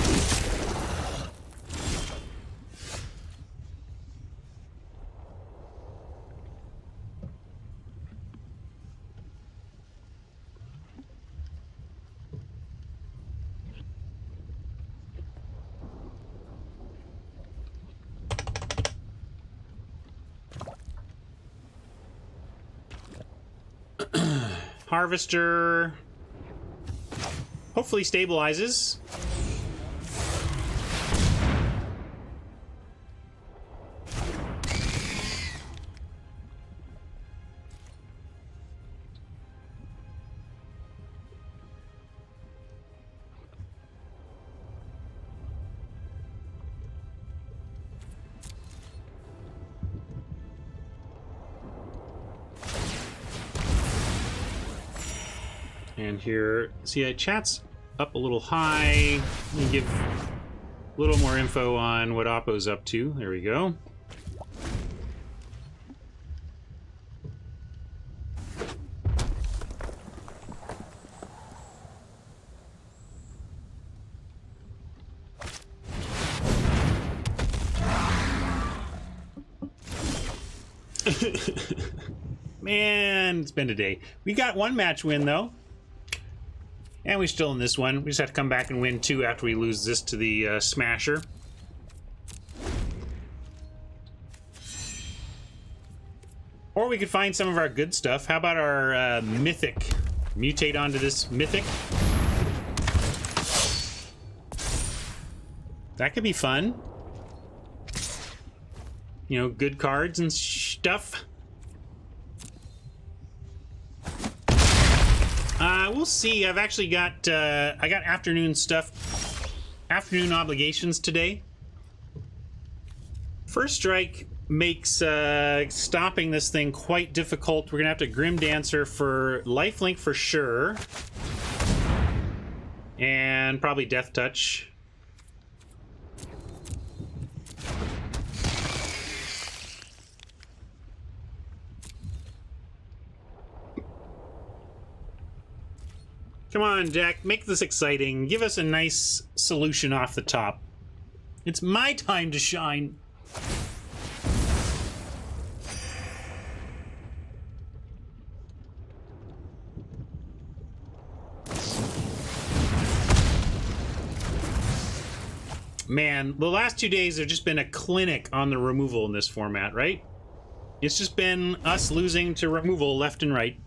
Harvester hopefully stabilizes. And here, see, chat's up a little high. Let me give a little more info on what Oppo's up to. There we go. Man, it's been a day. We got one match win, though. And we're still in this one. We just have to come back and win 2 after we lose this to the Smasher. Or we could find some of our good stuff. How about our Mythic? Mutate onto this Mythic. That could be fun. You know, good cards and stuff. We'll see. I've actually got, I got afternoon stuff, afternoon obligations today. First Strike makes stopping this thing quite difficult. We're gonna have to Grim Dancer for lifelink for sure. And probably Death Touch. Come on, deck. Make this exciting. Give us a nice solution off the top. It's my time to shine. Man, the last 2 days have just been a clinic on the removal in this format, right? It's just been us losing to removal left and right.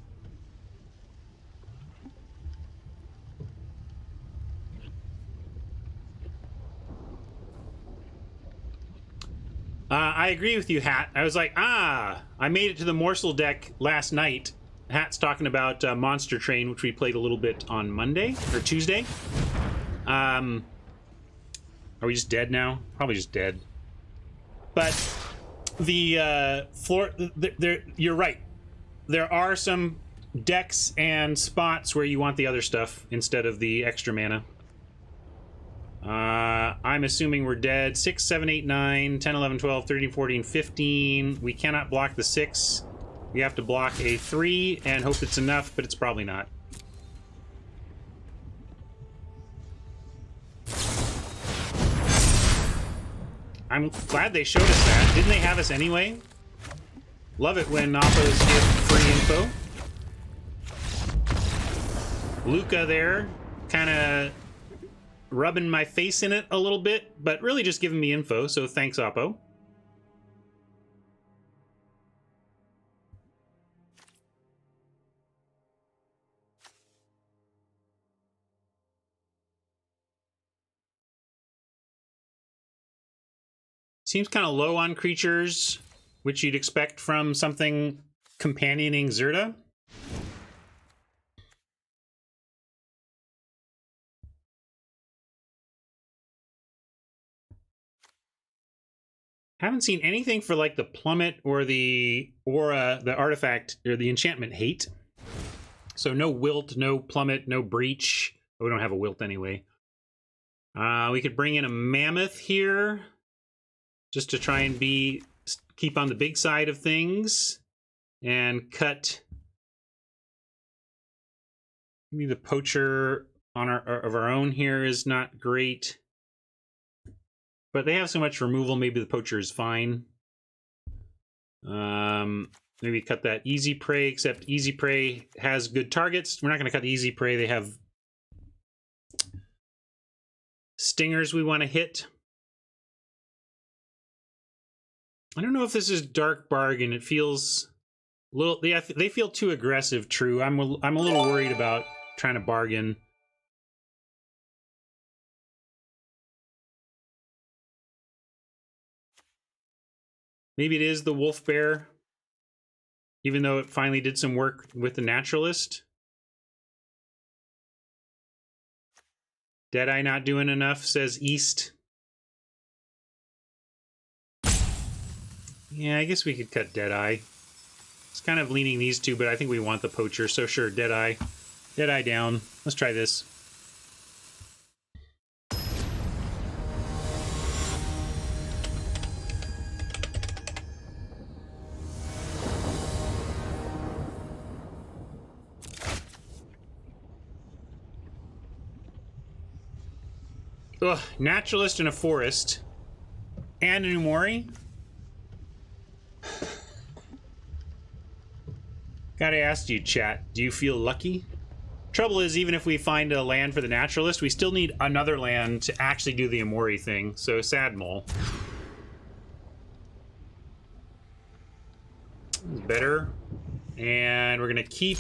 I agree with you, Hat. I was like, I made it to the Morsel deck last night. Hat's talking about Monster Train, which we played a little bit on Monday or Tuesday. Are we just dead now? Probably just dead. But the floor, you're right. There are some decks and spots where you want the other stuff instead of the extra mana. I'm assuming we're dead. 6, 7, 8, 9, 10, 11, 12, 13, 14, 15. We cannot block the 6. We have to block a 3 and hope it's enough, but it's probably not. I'm glad they showed us that. Didn't they have us anyway? Love it when Oppos give free info. Luca there, kind of rubbing my face in it a little bit, but really just giving me info, so thanks, Oppo. Seems kind of low on creatures, which you'd expect from something companioning Zerta. Haven't seen anything for like the plummet or the aura, the artifact or the enchantment hate. So no wilt, no plummet, no breach. Oh, we don't have a wilt anyway. We could bring in a mammoth here just to try and keep on the big side of things and cut maybe the poacher on our own here is not great. But they have so much removal, maybe the poacher is fine. Maybe cut that easy prey, except easy prey has good targets. We're not going to cut easy prey. They have stingers we want to hit. I don't know if this is dark bargain. It feels a little. They feel too aggressive. True. I'm a little worried about trying to bargain. Maybe it is the wolf bear, even though it finally did some work with the naturalist. Deadeye not doing enough, says East. Yeah, I guess we could cut Deadeye. It's kind of leaning these two, but I think we want the poacher, so sure, Deadeye. Deadeye down. Let's try this. Ugh, naturalist in a forest. And an Umori? Gotta ask you, chat, do you feel lucky? Trouble is, even if we find a land for the naturalist, we still need another land to actually do the Umori thing, so sad mole. Better. And we're gonna keep...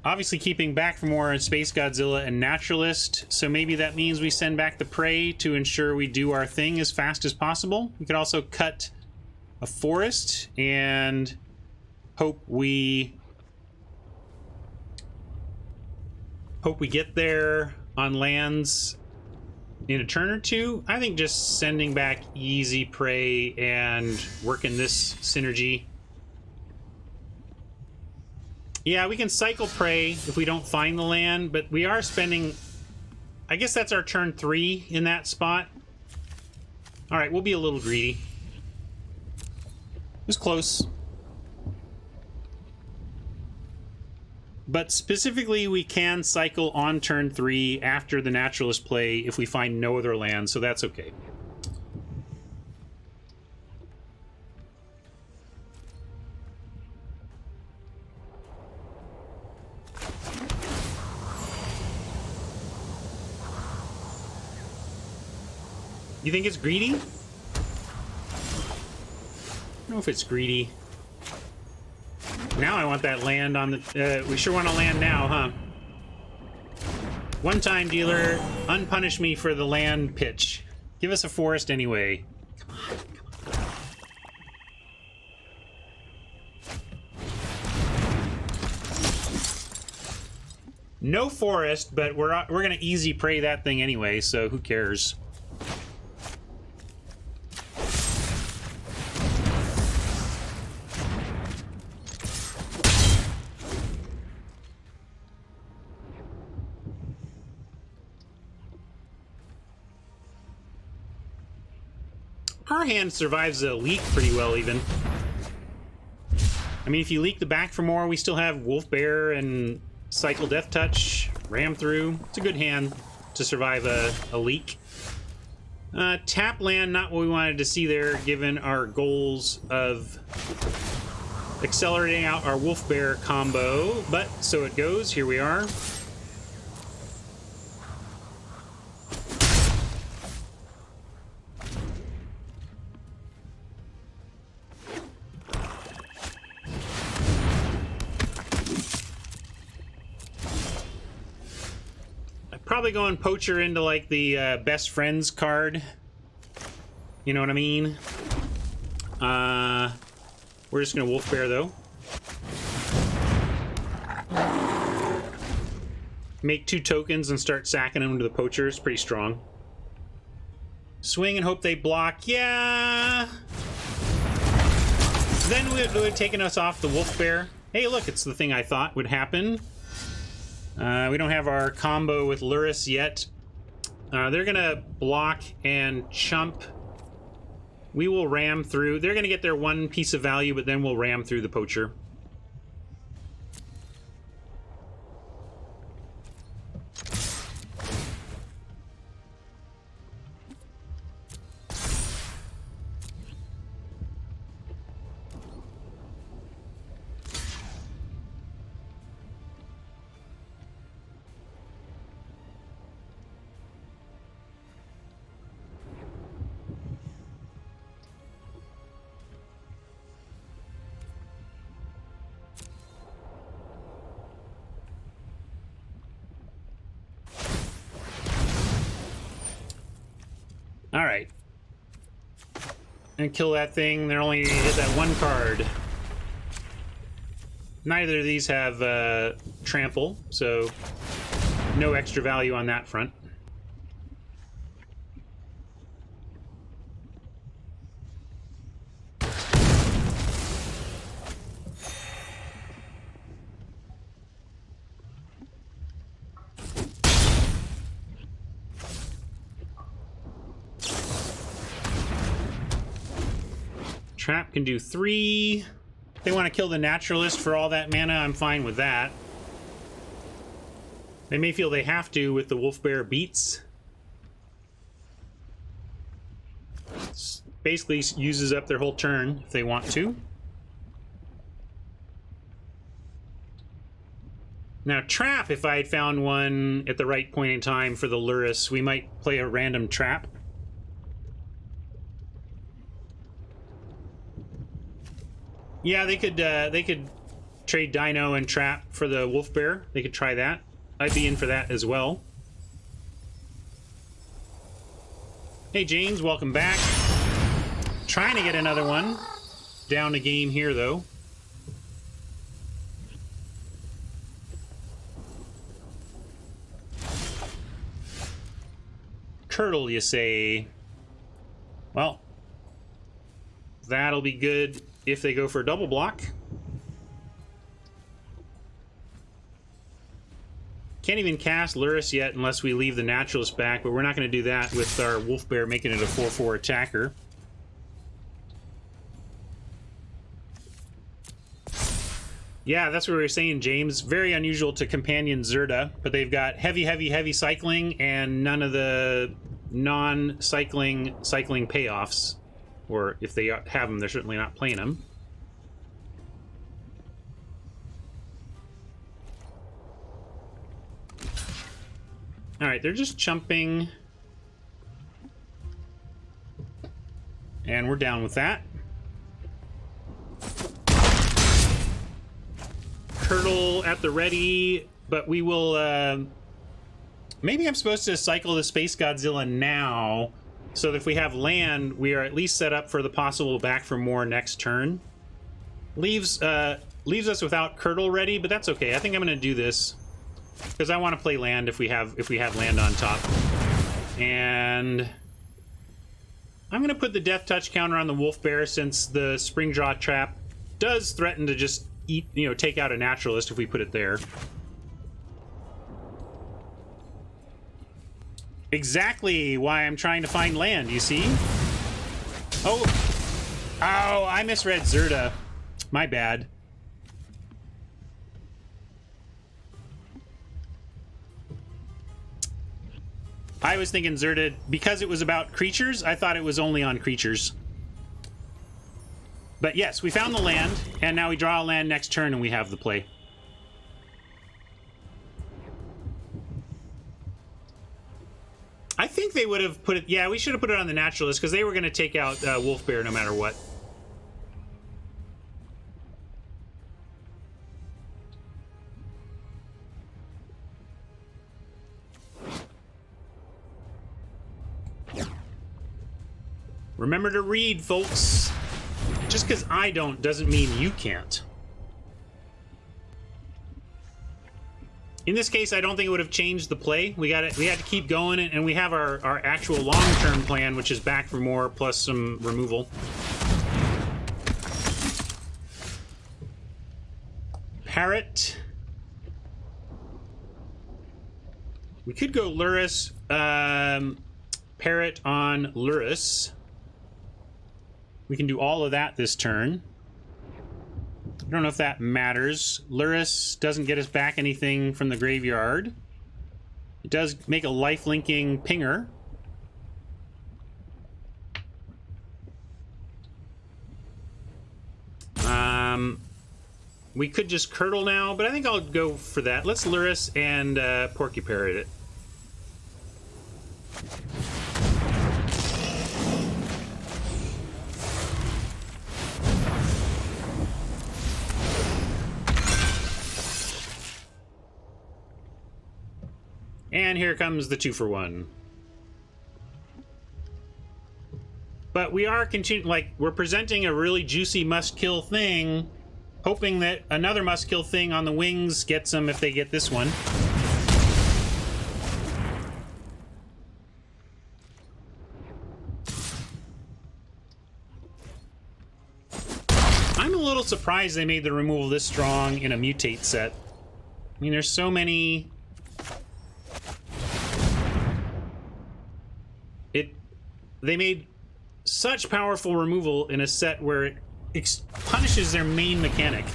Obviously keeping back for more Space Godzilla and Naturalist, so maybe that means we send back the prey to ensure we do our thing as fast as possible. We could also cut a forest and hope we get there on lands in a turn or two. I think just sending back easy prey and working this synergy. Yeah, we can cycle prey if we don't find the land, but we are spending... I guess that's our turn 3 in that spot. Alright, we'll be a little greedy. It was close. But specifically, we can cycle on turn 3 after the naturalist play if we find no other land, so that's okay. You think it's greedy? I don't know if it's greedy. Now I want that land on the... we sure want to land now, huh? One time, dealer, unpunish me for the land pitch. Give us a forest anyway. Come on, come on. No forest, but we're gonna easy prey that thing anyway, so who cares? Our hand survives a leak pretty well, even. I mean, if you leak the back for more, we still have Wolf Bear and Cycle Death Touch, Ram Through. It's a good hand to survive a leak. Tap land, not what we wanted to see there, given our goals of accelerating out our Wolf Bear combo, but so it goes. Here we are. Probably going Poacher into like the best friends card. You know what I mean? We're just gonna Wolf Bear though. Make 2 tokens and start sacking them to the Poacher. It's pretty strong. Swing and hope they block. Yeah. Then it would have taken us off the Wolf Bear. Hey, look, it's the thing I thought would happen. We don't have our combo with Luris yet. They're gonna block and chump. We will ram through. They're gonna get their 1 piece of value, but then we'll ram through the Poacher. All right. And kill that thing. They're only gonna hit that 1 card. Neither of these have trample, so no extra value on that front. Trap can do 3. If they want to kill the naturalist for all that mana, I'm fine with that. They may feel they have to with the Wolf Bear beats. Basically uses up their whole turn if they want to. Now trap, if I had found one at the right point in time for the Luris, we might play a random trap. Yeah, they could trade Dino and Trap for the Wolf Bear. They could try that. I'd be in for that as well. Hey James, welcome back. Trying to get another one. Down a game here though. Turtle, you say? Well, that'll be good if they go for a double block. Can't even cast Luris yet unless we leave the Naturalist back, but we're not going to do that with our Wolf Bear making it a 4/4 attacker. Yeah, that's what we were saying, James. Very unusual to companion Zerda, but they've got heavy cycling and none of the non-cycling payoffs. Or if they have them, they're certainly not playing them. All right, they're just chumping. And we're down with that. Turtle at the ready, but we will, maybe I'm supposed to cycle the Space Godzilla now, so that if we have land, we are at least set up for the possible back for more next turn. Leaves us without Curdle ready, but that's okay. I think I'm going to do this, because I want to play land if we have land on top. And I'm going to put the Death Touch counter on the Wolf Bear, since the Spring Draw Trap does threaten to just eat, take out a Naturalist if we put it there. Exactly why I'm trying to find land, you see? Oh, I misread Zerda. My bad. I was thinking Zerda, because it was about creatures, I thought it was only on creatures. But yes, we found the land, and now we draw a land next turn and we have the play. I think they would have put it... Yeah, we should have put it on the Naturalist, because they were going to take out Wolf Bear no matter what. Remember to read, folks. Just because I don't doesn't mean you can't. In this case, I don't think it would have changed the play. We had to keep going, and we have our actual long-term plan, which is back for more plus some removal. Parrot. We could go Luris. Parrot on Luris. We can do all of that this turn. I don't know if that matters. Luris doesn't get us back anything from the graveyard. It does make a life-linking pinger. We could just Curdle now, but I think I'll go for that. Let's Luris and Porky Parrot it. And here comes the 2-for-1. But we are we're presenting a really juicy must-kill thing, hoping that another must-kill thing on the wings gets them if they get this one. I'm a little surprised they made the removal this strong in a mutate set. I mean, there's so many... They made such powerful removal in a set where it punishes their main mechanic.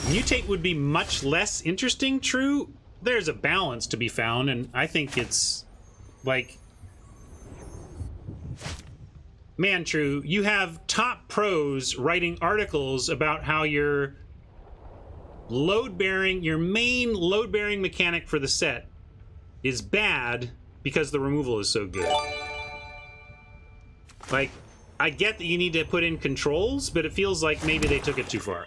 Mutate would be much less interesting, true. There's a balance to be found, and I think it's like... Man, true, you have top pros writing articles about how your main load-bearing mechanic for the set is bad because the removal is so good. Like, I get that you need to put in controls, but it feels like maybe they took it too far.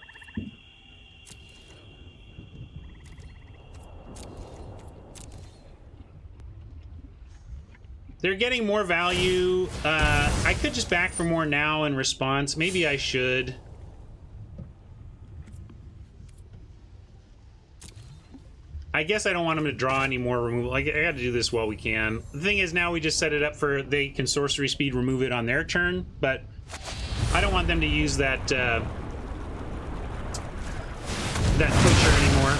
They're getting more value. I could just back for more now in response. Maybe I should. I guess I don't want them to draw any more removal. I got to do this while we can. The thing is, now we just set it up for they can sorcery speed remove it on their turn, but I don't want them to use that that pusher anymore.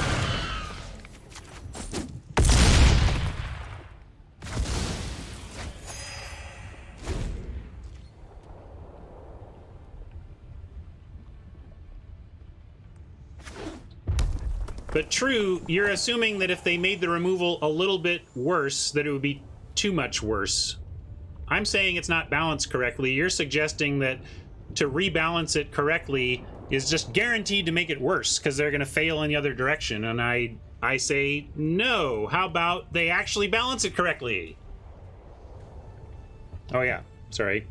But true, you're assuming that if they made the removal a little bit worse, that it would be too much worse. I'm saying it's not balanced correctly. You're suggesting that to rebalance it correctly is just guaranteed to make it worse because they're going to fail in the other direction. And I say, no. How about they actually balance it correctly? Oh, yeah. Sorry.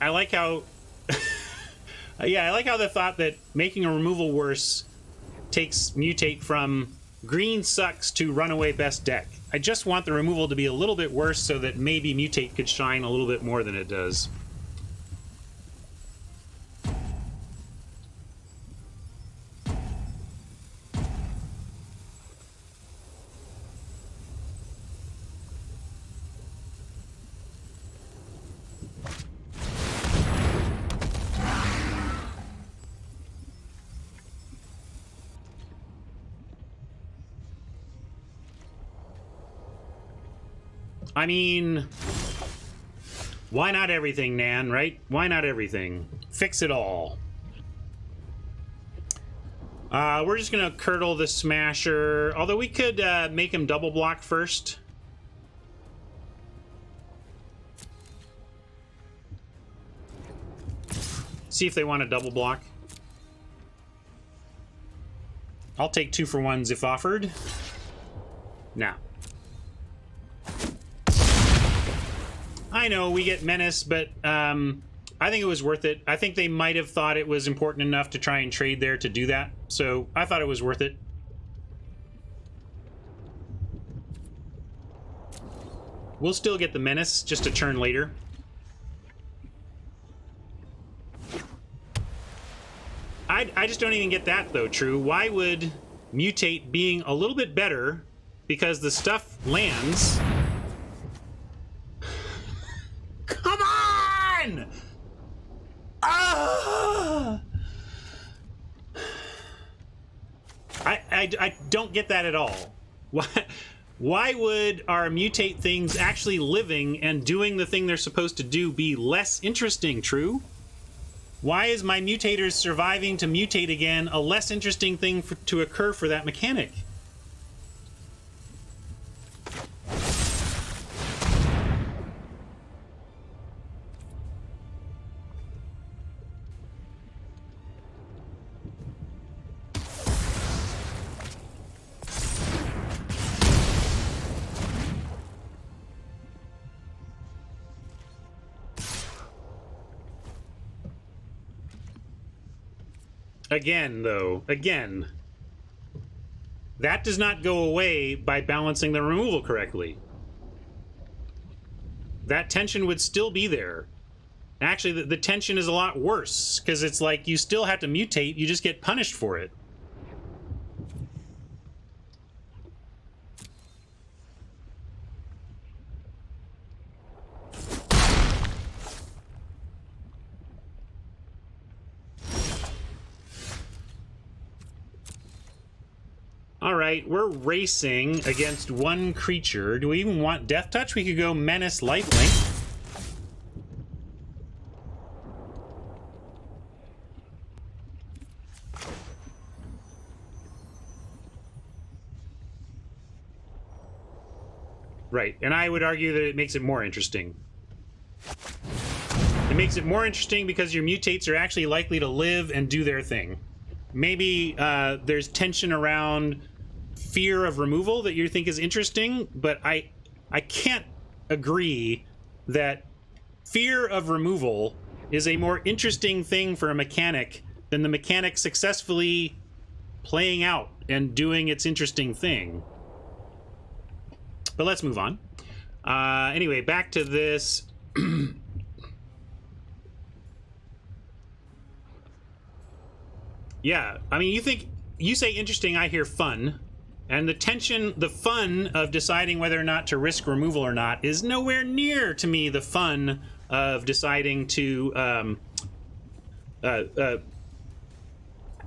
I like how... yeah, I like how the thought that making a removal worse takes mutate from green sucks to runaway best deck. I just want the removal to be a little bit worse so that maybe mutate could shine a little bit more than it does. I mean, why not everything, Nan, right? Why not everything? Fix it all. We're just gonna curdle the Smasher, although we could make him double block first. See if they want a double block. I'll take 2 for 1s if offered. Now. I know we get Menace, but I think it was worth it. I think they might have thought it was important enough to try and trade there to do that. So I thought it was worth it. We'll still get the Menace just a turn later. I just don't even get that, though, True. Why would mutate being a little bit better because the stuff lands... Come on! Ah! I don't get that at all. Why would our mutate things actually living and doing the thing they're supposed to do be less interesting, True? Why is my mutators surviving to mutate again a less interesting thing to occur for that mechanic? Again, though, that does not go away by balancing the removal correctly. That tension would still be there. Actually, the tension is a lot worse, because it's like you still have to mutate, you just get punished for it. All right, we're racing against one creature. Do we even want Death Touch? We could go Menace Lifelink. Right, and I would argue that it makes it more interesting. It makes it more interesting because your mutates are actually likely to live and do their thing. Maybe there's tension around fear of removal that you think is interesting, but I can't agree that fear of removal is a more interesting thing for a mechanic than the mechanic successfully playing out and doing its interesting thing. But let's move on. Anyway, back to this. Yeah, I mean, you say interesting, I hear fun. And the tension, the fun of deciding whether or not to risk removal or not is nowhere near, to me, the fun of deciding to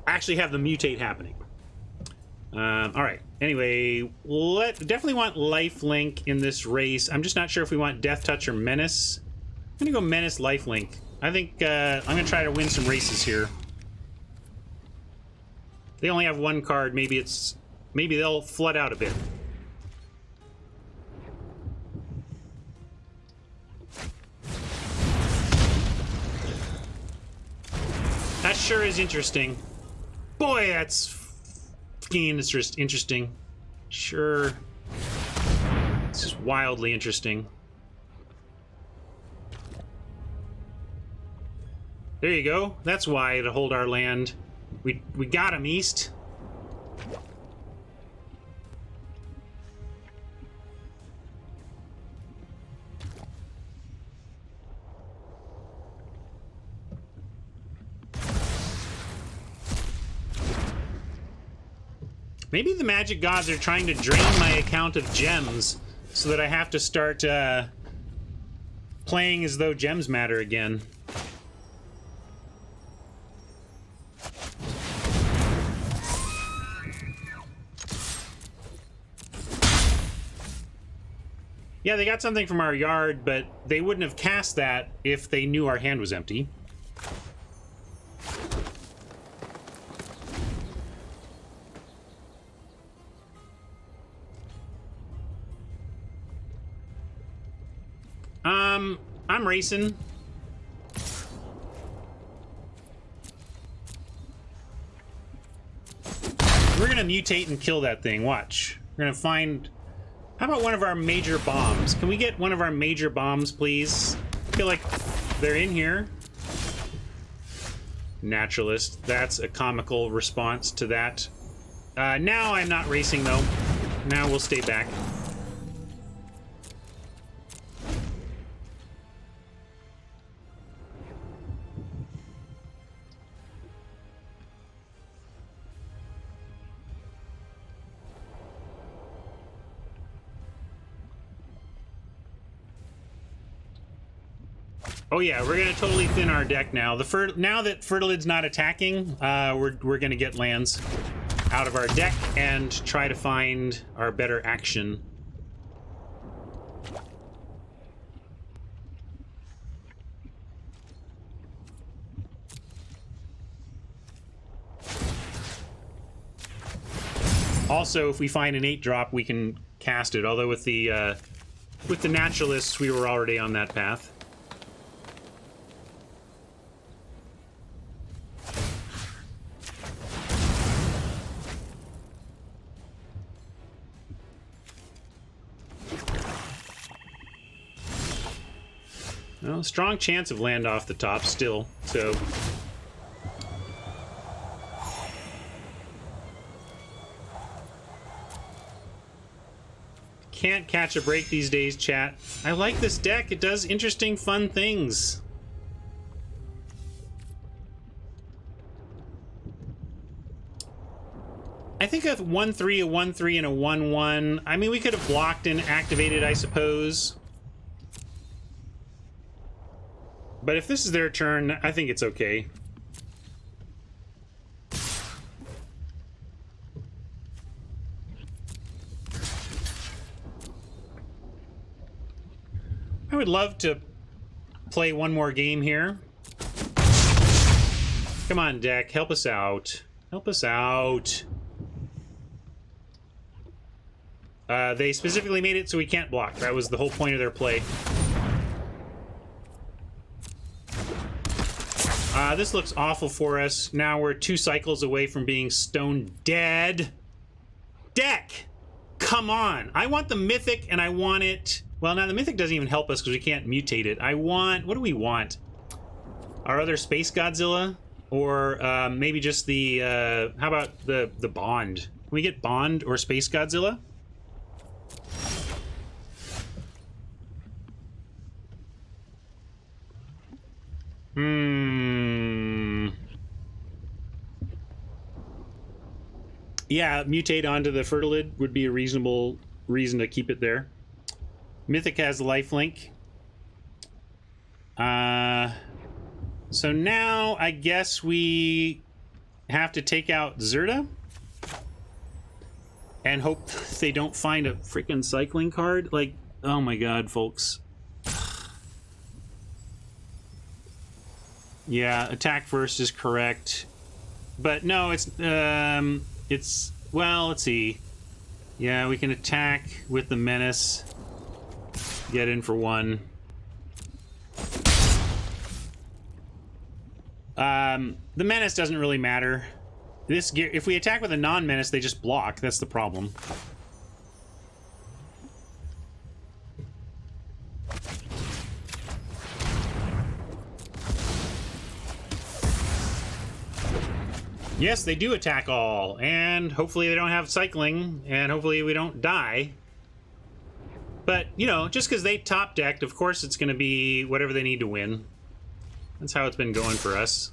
actually have the mutate happening. All right. Anyway, definitely want lifelink in this race. I'm just not sure if we want death touch or menace. I'm gonna go menace lifelink. I think I'm gonna try to win some races here. They only have one card. Maybe they'll flood out a bit. That sure is interesting. Boy, that's fucking interesting. Sure. This is wildly interesting. There you go. That's why, to hold our land. We got him east. Maybe the magic gods are trying to drain my account of gems so that I have to start playing as though gems matter again. Yeah, they got something from our yard, but they wouldn't have cast that if they knew our hand was empty. I'm racing. We're gonna mutate and kill that thing. Watch. We're gonna find... How about one of our major bombs? Can we get one of our major bombs, please? I feel like they're in here. Naturalist. That's a comical response to that. Now I'm not racing, though. Now we'll stay back. Oh yeah, we're gonna totally thin our deck now. Now that Fertilid's not attacking, we're gonna get lands out of our deck and try to find our better action. Also, if we find an 8-drop, we can cast it. Although with the naturalists, we were already on that path. Well, strong chance of land off the top still, so... Can't catch a break these days, chat. I like this deck. It does interesting, fun things. I think a 1-3, a 1-3, and a 1-1. I mean, we could have blocked and activated, I suppose. But if this is their turn, I think it's okay. I would love to play one more game here. Come on, deck, help us out. Help us out. They specifically made it so we can't block. That was the whole point of their play. This looks awful for us. Now we're 2 cycles away from being stone dead. Deck! Come on! I want the mythic and I want it... Well, now the mythic doesn't even help us because we can't mutate it. I want... What do we want? Our other Space Godzilla? Or maybe just the... how about the Bond? Can we get Bond or Space Godzilla? Yeah, mutate onto the Fertilid would be a reasonable reason to keep it there. Mythic has lifelink. So now I guess we have to take out Zerta and hope they don't find a freaking cycling card. Like, oh my god, folks. Yeah, attack first is correct. But no, it's well, let's see. Yeah, we can attack with the menace. Get in for one. The menace doesn't really matter. This gear, if we attack with a non-menace, they just block. That's the problem. Yes, they do attack all, and hopefully they don't have cycling, and hopefully we don't die. But, you know, just because they top decked, of course it's going to be whatever they need to win. That's how it's been going for us.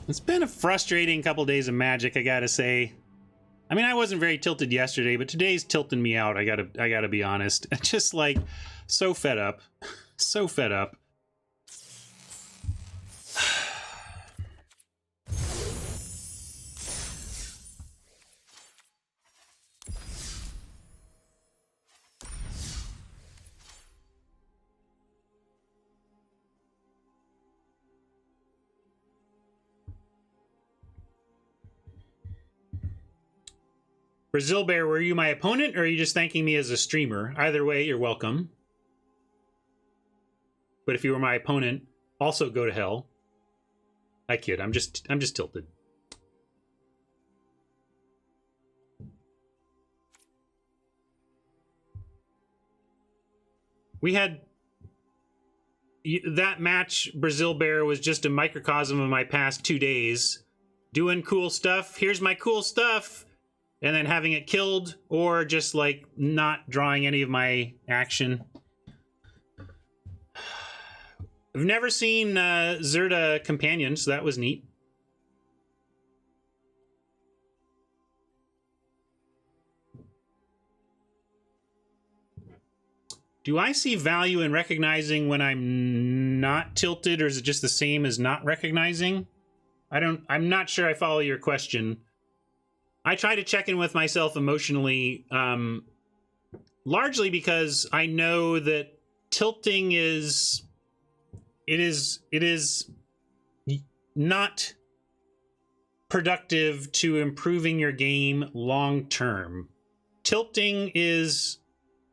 It's been a frustrating couple days of Magic, I gotta say. I mean, I wasn't very tilted yesterday, but today's tilting me out. I gotta be honest. Just like so fed up, so fed up. Brazil Bear, were you my opponent, or are you just thanking me as a streamer? Either way, you're welcome. But if you were my opponent, also go to hell. I kid. I'm just tilted. We had that match. Brazil Bear was just a microcosm of my past 2 days, doing cool stuff. Here's my cool stuff. And then having it killed, or just like not drawing any of my action. I've never seen Zerta Companion, so that was neat. Do I see value in recognizing when I'm not tilted, or is it just the same as not recognizing? I'm not sure I follow your question. I try to check in with myself emotionally, largely because I know that tilting is not productive to improving your game long term. Tilting is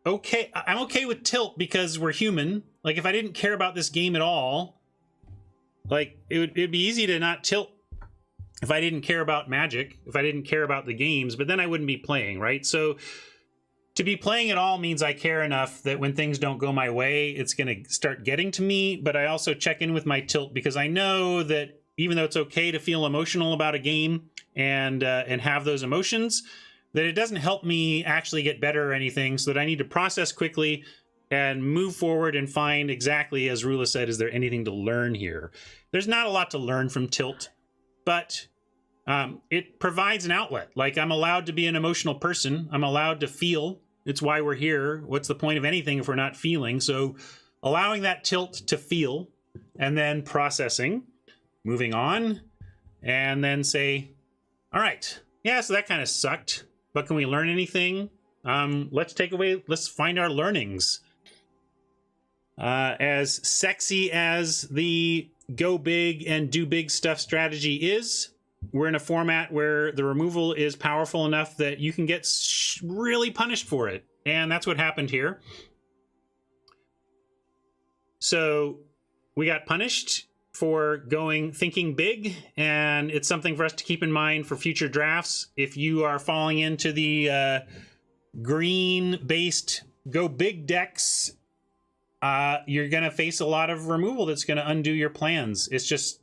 okay. I'm okay with tilt because we're human. Like, if I didn't care about this game at all, like it'd be easy to not tilt. If I didn't care about Magic, if I didn't care about the games, but then I wouldn't be playing, right? So to be playing at all means I care enough that when things don't go my way, it's going to start getting to me. But I also check in with my tilt because I know that even though it's okay to feel emotional about a game and have those emotions, that it doesn't help me actually get better or anything. So that I need to process quickly and move forward and find exactly, as Rula said, is there anything to learn here? There's not a lot to learn from tilt. But it provides an outlet. Like, I'm allowed to be an emotional person. I'm allowed to feel. It's why we're here. What's the point of anything if we're not feeling? So allowing that tilt to feel, and then processing, moving on, and then say, all right, yeah, so that kind of sucked, but can we learn anything? Let's find our learnings. As sexy as the go big and do big stuff strategy is, we're in a format where the removal is powerful enough that you can get really punished for it. And that's what happened here. So we got punished for thinking big, and it's something for us to keep in mind for future drafts. If you are falling into the green-based go big decks, you're going to face a lot of removal that's going to undo your plans. It's just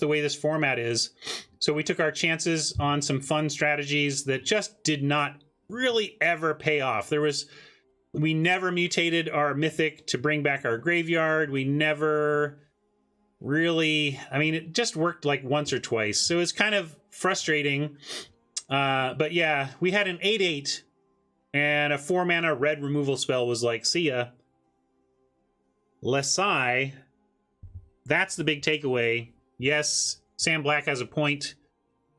the way this format is. So we took our chances on some fun strategies that just did not really ever pay off. We never mutated our mythic to bring back our graveyard. We never really, I mean, it just worked like once or twice. So it's kind of frustrating. But yeah, we had an 8/8 and a 4-mana red removal spell was like, see ya. Lesai, that's the big takeaway. Yes, Sam Black has a point.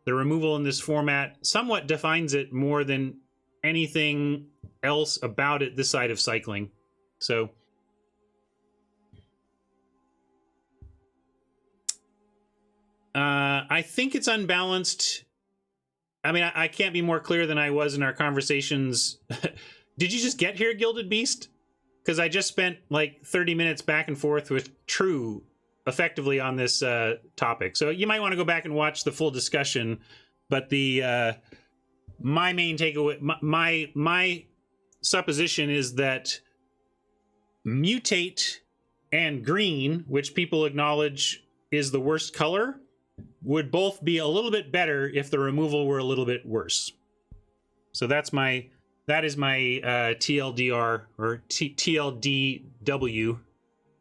The removal in this format somewhat defines it more than anything else about it this side of cycling. So I think it's unbalanced. I mean, I can't be more clear than I was in our conversations. Did you just get here, Gilded Beast? Because I just spent like 30 minutes back and forth with True effectively on this topic. So you might want to go back and watch the full discussion. But my main takeaway, my supposition is that mutate and green, which people acknowledge is the worst color, would both be a little bit better if the removal were a little bit worse. So that is my TLDR or TLDW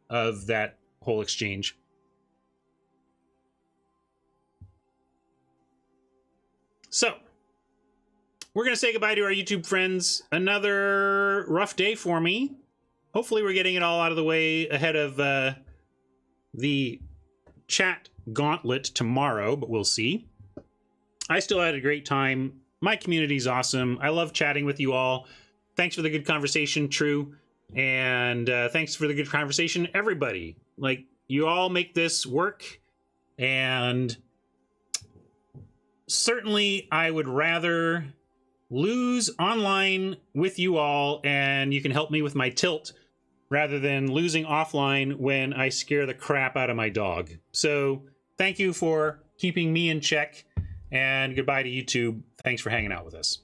of that whole exchange. So we're going to say goodbye to our YouTube friends. Another rough day for me. Hopefully we're getting it all out of the way ahead of the chat gauntlet tomorrow, but we'll see. I still had a great time. My community's awesome. I love chatting with you all. Thanks for the good conversation, True. And thanks for the good conversation, everybody. Like, you all make this work. And certainly I would rather lose online with you all and you can help me with my tilt rather than losing offline when I scare the crap out of my dog. So thank you for keeping me in check, and goodbye to YouTube. Thanks for hanging out with us.